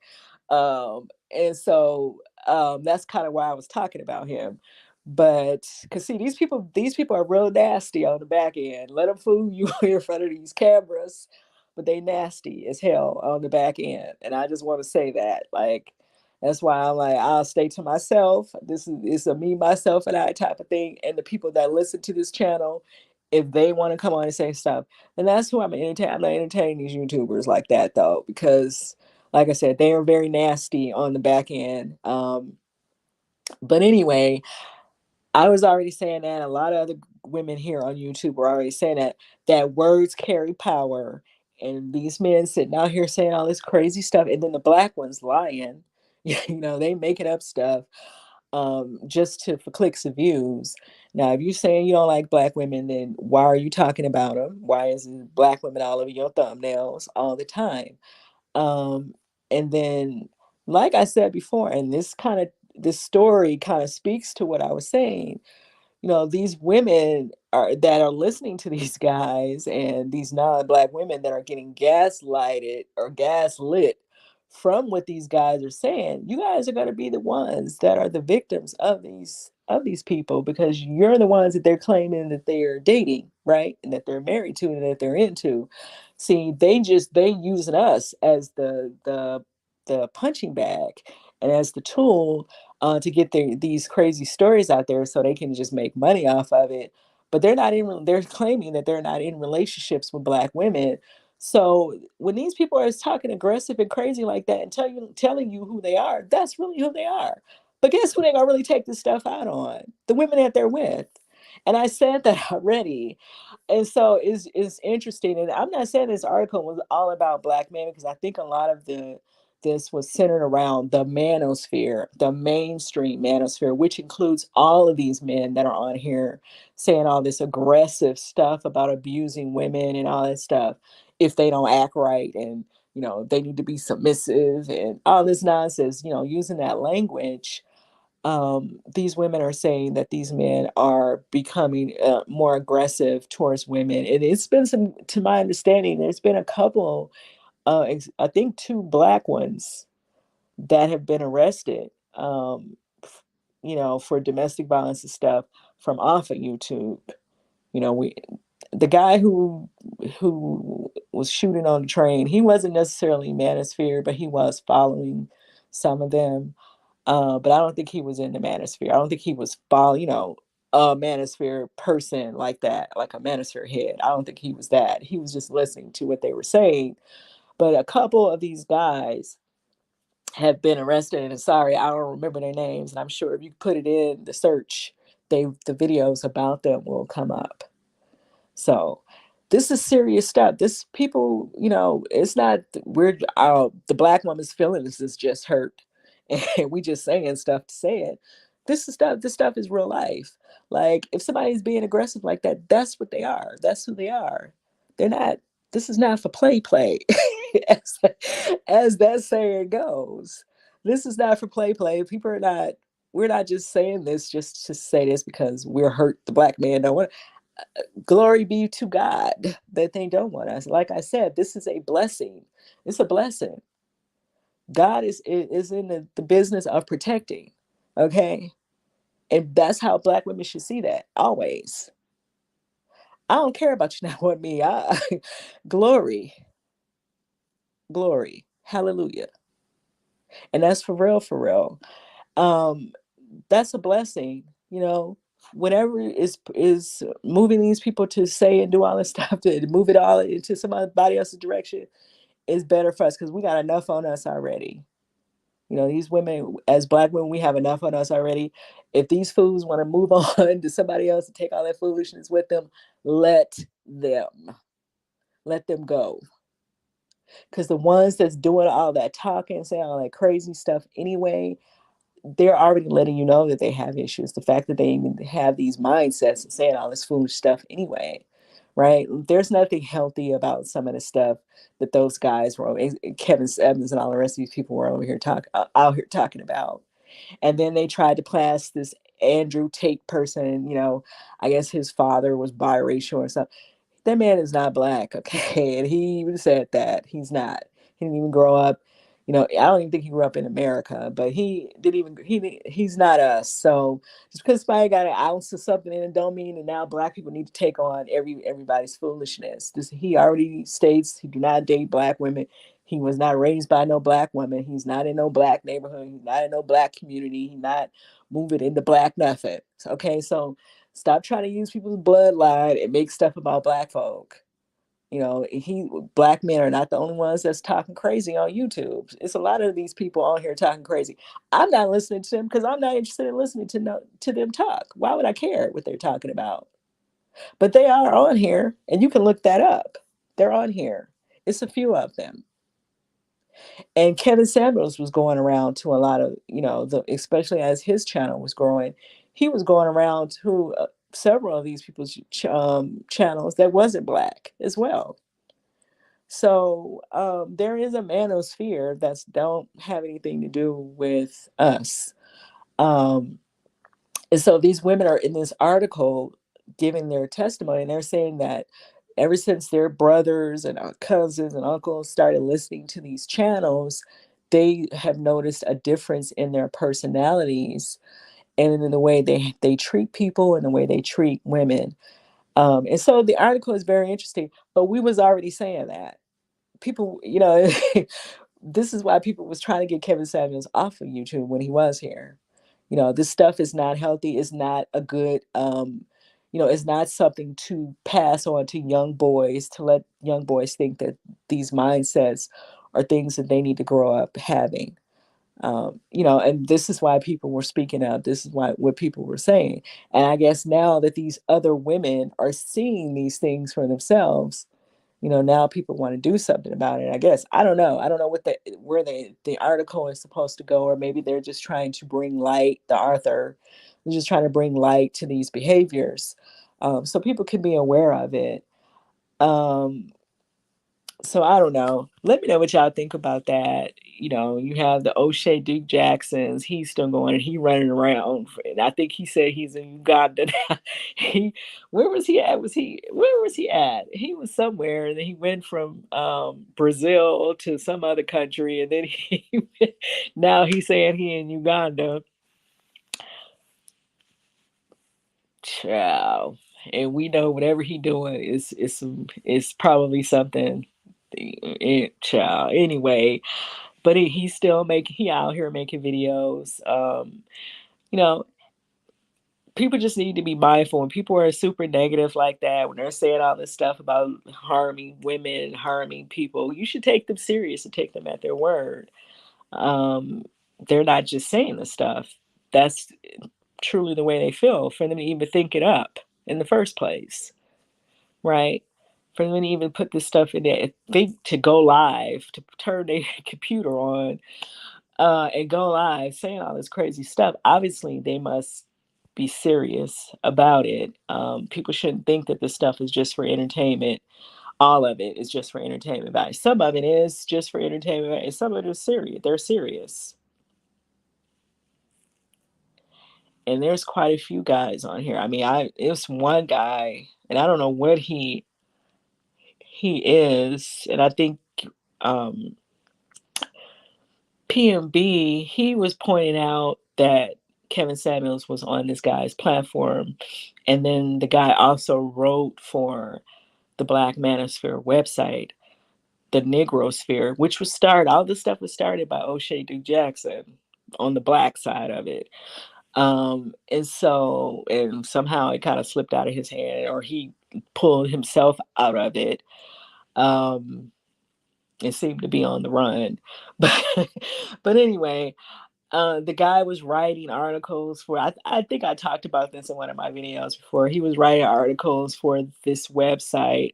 And so that's kind of why I was talking about him. But cause see, these people are real nasty on the back end. Let them fool you in front of these cameras, but they nasty as hell on the back end. And I just want to say that, like, that's why I'm like, I'll stay to myself. This is it's a me, myself, and I type of thing. And the people that listen to this channel, if they want to come on and say stuff, then that's who I'm entertaining. I'm not entertaining these YouTubers like that though, because like I said, they are very nasty on the back end. But anyway, I was already saying that. A lot of other women here on YouTube were already saying that words carry power. And these men sitting out here saying all this crazy stuff, and then the black ones lying. They making up stuff just to for clicks and views. Now, if you're saying you don't like black women, then why are you talking about them? Why is it black women all over your thumbnails all the time? Um, and then, like I said before, and this story kind of speaks to what I was saying. These women that are listening to these guys, and these non-black women that are getting gaslighted or gaslit from what these guys are saying. You guys are going to be the ones that are the victims of these people, because you're the ones that they're claiming that they're dating, right? And that they're married to and that they're into. See, they using us as the punching bag and as the tool to get these crazy stories out there so they can just make money off of it. But they're claiming that they're not in relationships with black women. So when these people are talking aggressive and crazy like that and telling you who they are, that's really who they are. But guess who they gonna really take this stuff out on? The women that they're with. And I said that already. And so it's interesting. And I'm not saying this article was all about black men, because I think a lot of this was centered around the manosphere, the mainstream manosphere, which includes all of these men that are on here saying all this aggressive stuff about abusing women and all that stuff if they don't act right, and they need to be submissive and all this nonsense, using that language. These women are saying that these men are becoming more aggressive towards women. And it's been to my understanding, there's been a couple, I think two black ones that have been arrested, for domestic violence and stuff from off of YouTube. The guy who was shooting on the train, he wasn't necessarily Manosphere, but he was following some of them. But I don't think he was in the Manosphere. I don't think he was a Manosphere person like that, like a Manosphere head. I don't think he was that. He was just listening to what they were saying. But a couple of these guys have been arrested, and sorry, I don't remember their names. And I'm sure if you put it in the search, the videos about them will come up. So this is serious stuff. This people, it's not we're the black woman's feelings is just hurt, and we just saying stuff to say it. This stuff is real life. Like if somebody's being aggressive like that, that's what they are. That's who they are. They're not. This is not for play, as, as that saying goes. This is not for play. People are not. We're not just saying this just to say this because we're hurt. The black man don't want. Glory be to God that they don't want us. Like I said, this is a blessing. It's a blessing. God is in the business of protecting. Okay. And that's how black women should see that always. I don't care about you not wanting me. Glory, glory, hallelujah. And that's for real, for real. Um, that's a blessing, whatever is moving these people to say and do all this stuff to move it all into somebody else's direction is better for us, because we got enough on us already. These women, as black women, we have enough on us already. If these fools want to move on to somebody else and take all that foolishness with them, let them let them go. Because the ones that's doing all that talking, saying all that crazy stuff anyway, they're already letting you know that they have issues. The fact that they even have these mindsets and saying all this foolish stuff anyway, right? There's nothing healthy about some of the stuff that those guys were, Kevin Evans and all the rest of these people were over here out here talking about. And then they tried to pass this Andrew Tate person, I guess his father was biracial or something. That man is not black, okay? And he even said that he's not. He didn't even grow up, I don't even think he grew up in America, but he's not us. So just because somebody got an ounce of something in it don't mean that now black people need to take on everybody's foolishness. He already states he do not date black women. He was not raised by no black woman. He's not in no black neighborhood. He's not in no black community. He's not moving into black nothing. Okay, so stop trying to use people's bloodline and make stuff about black folk. Black men are not the only ones that's talking crazy on YouTube. It's a lot of these people on here talking crazy. I'm not listening to them because I'm not interested in listening to them talk. Why would I care what they're talking about? But they are on here, and you can look that up. They're on here. It's a few of them. And Kevin Samuels was going around to a lot of, especially as his channel was growing, he was going around to several of these people's channels that wasn't black as well. So there is a manosphere that's don't have anything to do with us. Um, and so these women are in this article giving their testimony, and they're saying that ever since their brothers and cousins and uncles started listening to these channels, they have noticed a difference in their personalities and in the way they treat people and the way they treat women. And so the article is very interesting, but we was already saying that people, this is why people was trying to get Kevin Samuels off of YouTube when he was here. This stuff is not healthy. It's not a good, it's not something to pass on to young boys, to let young boys think that these mindsets are things that they need to grow up having. And this is why people were speaking out. This is what people were saying. And I guess now that these other women are seeing these things for themselves, now people want to do something about it. I guess I don't know what the article is supposed to go, or maybe they're just trying to bring light. The author is just trying to bring light to these behaviors, so people can be aware of it. um, so I don't know. Let me know what y'all think about that. You have the O'Shea Duke Jacksons. He's still going and he running around. And I think he said he's in Uganda now. he, where was he at? Where was he at? He was somewhere, and then he went from Brazil to some other country, and then now he's saying he in Uganda. Ciao. And we know whatever he doing is probably something. Child. Anyway, but he out here making videos. You know, people just need to be mindful when people are super negative like that, when they're saying all this stuff about harming women, harming people. You should take them serious and take them at their word. Um, they're not just saying this stuff. That's truly the way they feel, for them to even think it up in the first place, right? For them to even put this stuff in there, think to go live, to turn their computer on, and go live saying all this crazy stuff. Obviously, they must be serious about it. People shouldn't think that this stuff is just for entertainment. All of it is just for entertainment value. Some of it is just for entertainment, and some of it is serious. They're serious. And there's quite a few guys on here. I mean, it's one guy, and I don't know what he is, and I think um, PMB, he was pointing out that Kevin Samuels was on this guy's platform, and then the guy also wrote for the Black Manosphere website, the Negrosphere, which was started. All this stuff was started by O'Shea Duke Jackson on the black side of it. And somehow it kind of slipped out of his hand, or he pulled himself out of it. Um, it seemed to be on the run, but but anyway, the guy was writing articles for. I think I talked about this in one of my videos before. He was writing articles for this website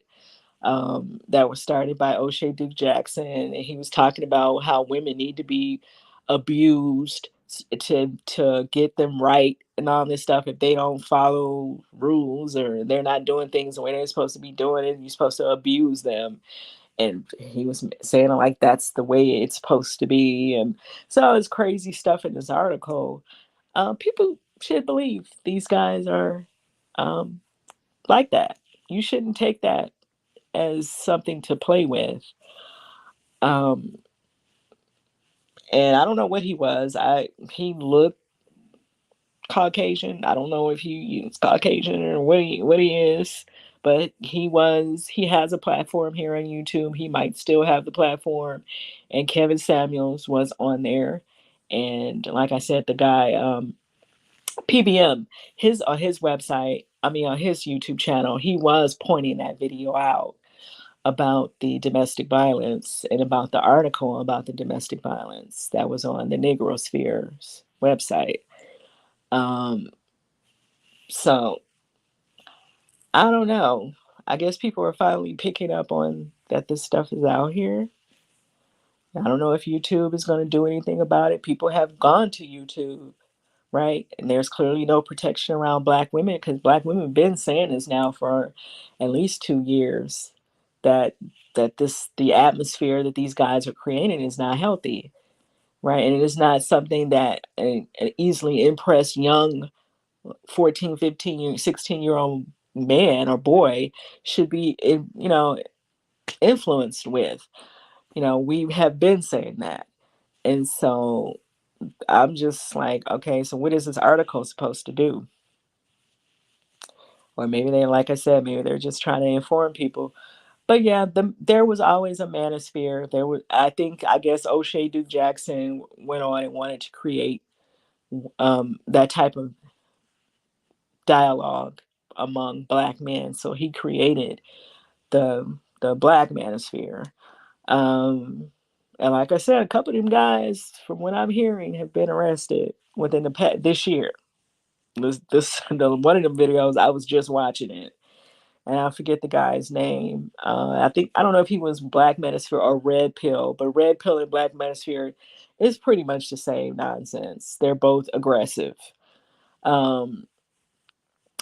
that was started by O'Shea Duke Jackson, and he was talking about how women need to be abused to get them right and all this stuff. If they don't follow rules or they're not doing things the way they're supposed to be doing it, you're supposed to abuse them. And he was saying like that's the way it's supposed to be. And so it's crazy stuff in this article. People should believe these guys are um, like that. You shouldn't take that as something to play with. Um, and I don't know what he was. He looked Caucasian. I don't know if he's Caucasian or what he is, but he has a platform here on YouTube. He might still have the platform, and Kevin Samuels was on there, and like I said, the guy PBM, his on his website. I mean, on his YouTube channel, he was pointing that video out about the domestic violence and about the article about the domestic violence that was on the Negrosphere's website. Um, so I don't know. I guess people are finally picking up on that this stuff is out here. I don't know if YouTube is going to do anything about it. People have gone to YouTube, right? And there's clearly no protection around black women because black women have been saying this now for at least 2 years that the atmosphere that these guys are creating is not healthy, right? And it is not something that an easily impressed young 14, 15, 16-year-old man or boy should be, influenced with. We have been saying that. And so I'm just like, okay, so what is this article supposed to do? Or maybe they, like I said, maybe they're just trying to inform people. But yeah, there was always a manosphere. I guess O'Shea Duke Jackson went on and wanted to create that type of dialogue among black men. So he created the black manosphere. Um, and like I said, a couple of them guys, from what I'm hearing, have been arrested within this year. The one of the videos I was just watching it, and I forget the guy's name. I don't know if he was Black Manosphere or Red Pill, but Red Pill and Black Manosphere is pretty much the same nonsense. They're both aggressive. Um,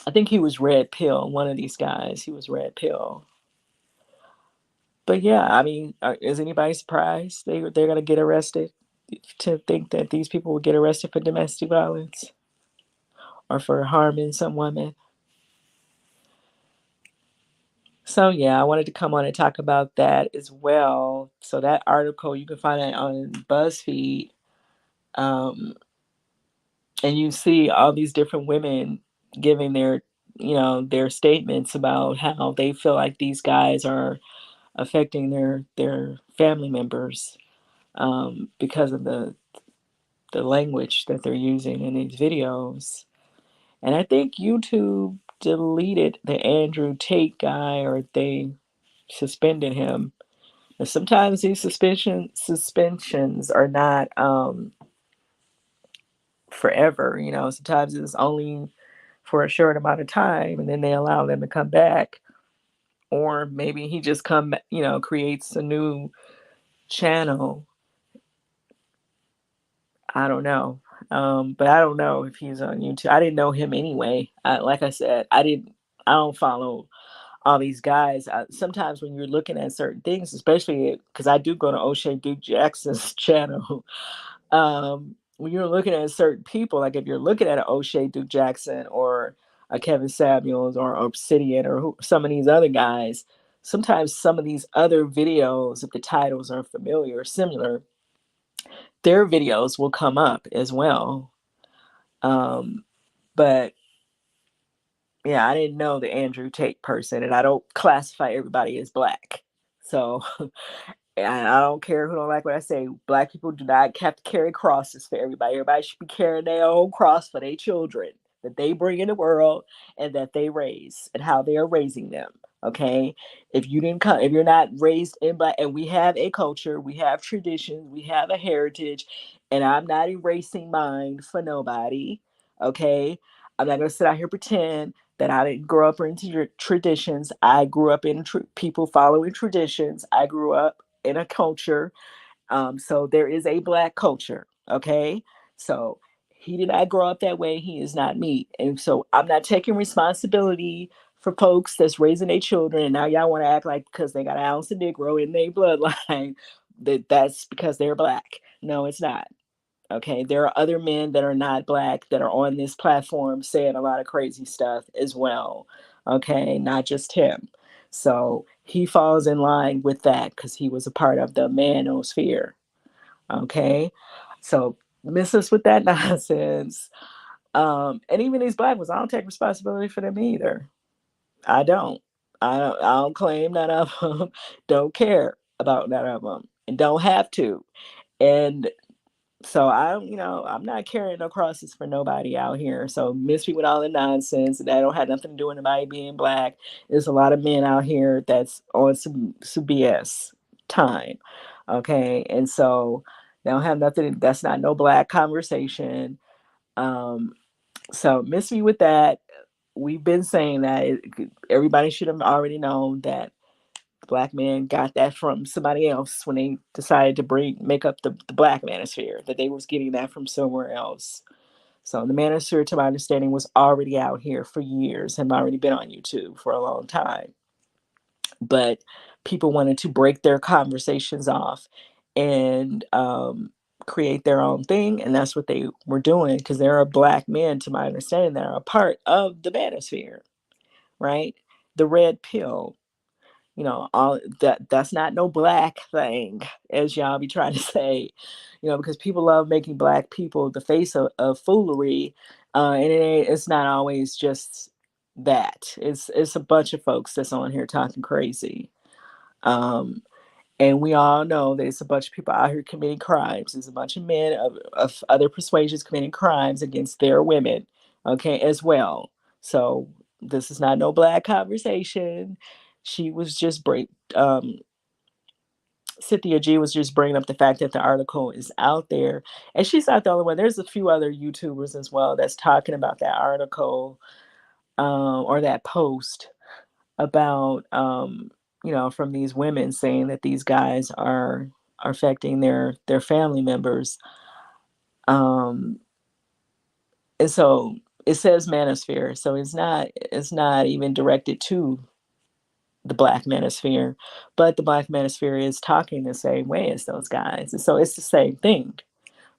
I think he was Red Pill. One of these guys, he was Red Pill. But yeah, I mean, is anybody surprised they're gonna get arrested? To think that these people will get arrested for domestic violence or for harming some women. So yeah, I wanted to come on and talk about that as well. So that article you can find it on BuzzFeed, um, and you see all these different women giving their statements about how they feel like these guys are affecting their family members because of the language that they're using in these videos. And I think YouTube deleted the Andrew Tate guy, or they suspended him. And sometimes these suspensions are not forever. Sometimes it's only for a short amount of time, and then they allow them to come back. Or maybe he just creates a new channel. I don't know. But I don't know if he's on YouTube. I didn't know him anyway. Like I said, I don't follow all these guys. Sometimes when you're looking at certain things, especially because I do go to O'Shea Duke Jackson's channel, when you're looking at certain people, like if you're looking at an O'Shea Duke Jackson or a Kevin Samuels or Obsidian or some of these other guys, sometimes some of these other videos, if the titles are familiar or similar, their videos will come up as well. But yeah, I didn't know the Andrew Tate person, and I don't classify everybody as black. So I don't care who don't like what I say. Black people do not have to carry crosses for everybody. Everybody should be carrying their own cross for their children that they bring in the world and that they raise and how they are raising them. Okay, if you're not raised in black, and we have a culture, we have traditions, we have a heritage, and I'm not erasing mine for nobody. Okay, I'm not gonna sit out here pretend that I didn't grow up into traditions. I grew up in people following traditions. I grew up in a culture. So there is a black culture. Okay. So he did not grow up that way. He is not me. And so I'm not taking responsibility for folks that's raising their children. And now y'all want to act like because they got an ounce of Negro in their bloodline, that's because they're black. No, it's not. Okay, there are other men that are not black that are on this platform saying a lot of crazy stuff as well. Okay, not just him. So he falls in line with that because he was a part of the manosphere. Okay. So miss us with that nonsense. And even these black ones, I don't take responsibility for them either. I don't. I don't claim none of them. Don't care about none of them, and don't have to. And so I'm not carrying no crosses for nobody out here. So miss me with all the nonsense. That don't have nothing to do with anybody being black. There's a lot of men out here that's on some BS time. Okay, and so they don't have nothing. That's not no black conversation. Um, so miss me with that. We've been saying that everybody should have already known that the black man got that from somebody else when they decided to make up the black manosphere, that they was getting that from somewhere else. So the manosphere, to my understanding, was already out here for years, had already been on YouTube for a long time. But people wanted to break their conversations off and create their own thing, and that's what they were doing, because there are black men, to my understanding, that are a part of the manosphere, right? The red pill, all that's not no black thing, as y'all be trying to say, because people love making black people the face of foolery, and it's not always just that. It's a bunch of folks that's on here talking crazy. um and we all know there's a bunch of people out here committing crimes. There's a bunch of men of other persuasions committing crimes against their women, okay, as well. So this is not no black conversation. She was just Cynthia G was just bringing up the fact that the article is out there, and she's not the only one. There's a few other YouTubers as well that's talking about that article, or that post about, from these women saying that these guys are affecting their family members. um and so it says manosphere, so it's not even directed to the black manosphere, but the black manosphere is talking the same way as those guys, and so it's the same thing,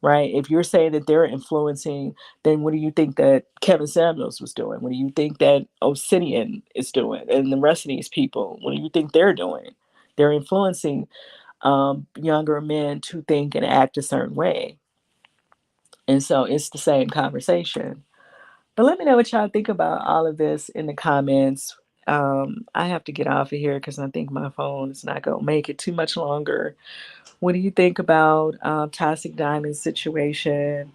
right? If you're saying that they're influencing, then what do you think that Kevin Samuels was doing? What do you think that Obsidian is doing? And the rest of these people, what do you think they're doing? They're influencing younger men to think and act a certain way. And so it's the same conversation. But let me know what y'all think about all of this in the comments. I have to get off of here because I think my phone is not going to make it too much longer. What do you think about Toxic Diamond's situation?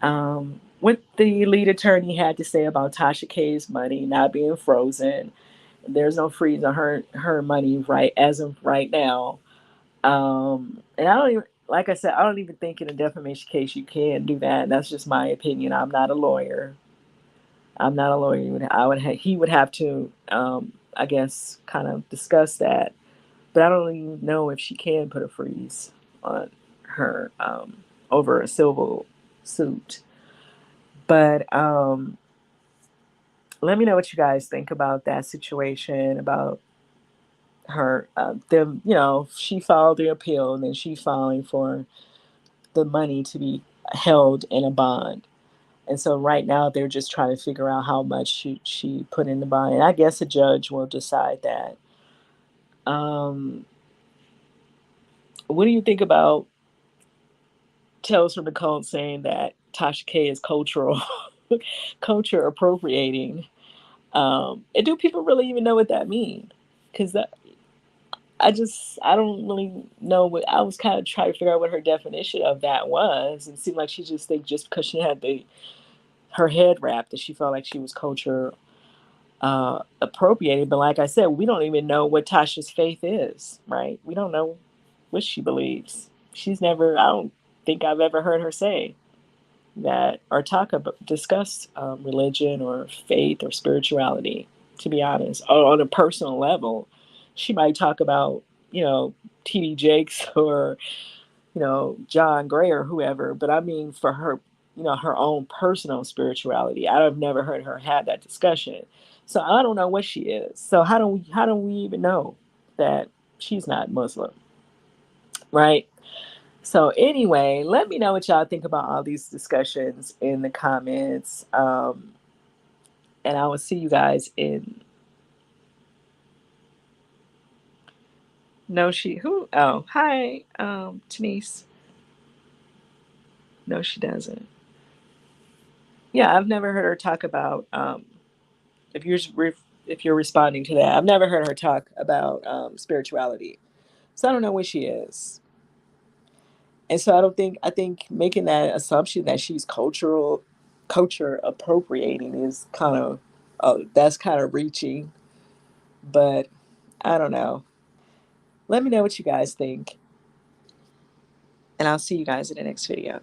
What the lead attorney had to say about Tasha K's money not being frozen? There's no freeze on her money right as of right now. And I don't even, like I said, I don't even think in a defamation case you can do that. That's just my opinion. I'm not a lawyer. I'm not a lawyer. He would have to, I guess, kind of discuss that. But I don't even know if she can put a freeze on her, over a civil suit. But let me know what you guys think about that situation, about her, them, she filed the appeal and then she filing for the money to be held in a bond. And so right now they're just trying to figure out how much she put in the bond. And I guess a judge will decide that. Um, what do you think about Tales from the Cult saying that Tasha K is cultural, culture appropriating? And do people really even know what that means? Because I don't really know what I was kind of trying to figure out what her definition of that was. It seemed like she just think just because she had her head wrapped that she felt like she was culture appropriated. But like I said, we don't even know what Tasha's faith is, right? We don't know what she believes. I don't think I've ever heard her say that or discuss religion or faith or spirituality, to be honest. Or on a personal level, she might talk about, TD Jakes or, John Gray or whoever. But I mean, for her, her own personal spirituality, I've never heard her have that discussion. So I don't know what she is. So how do we even know that she's not Muslim, right? So anyway, let me know what y'all think about all these discussions in the comments. And I will see you guys in no she who oh hi Denise. No, she doesn't. Yeah, I've never heard her talk about. If you're if you're responding to that, I've never heard her talk about spirituality. So I don't know what she is. And so I think making that assumption that she's culture appropriating is kind of that's kind of reaching, but I don't know. Let me know what you guys think, and I'll see you guys in the next video.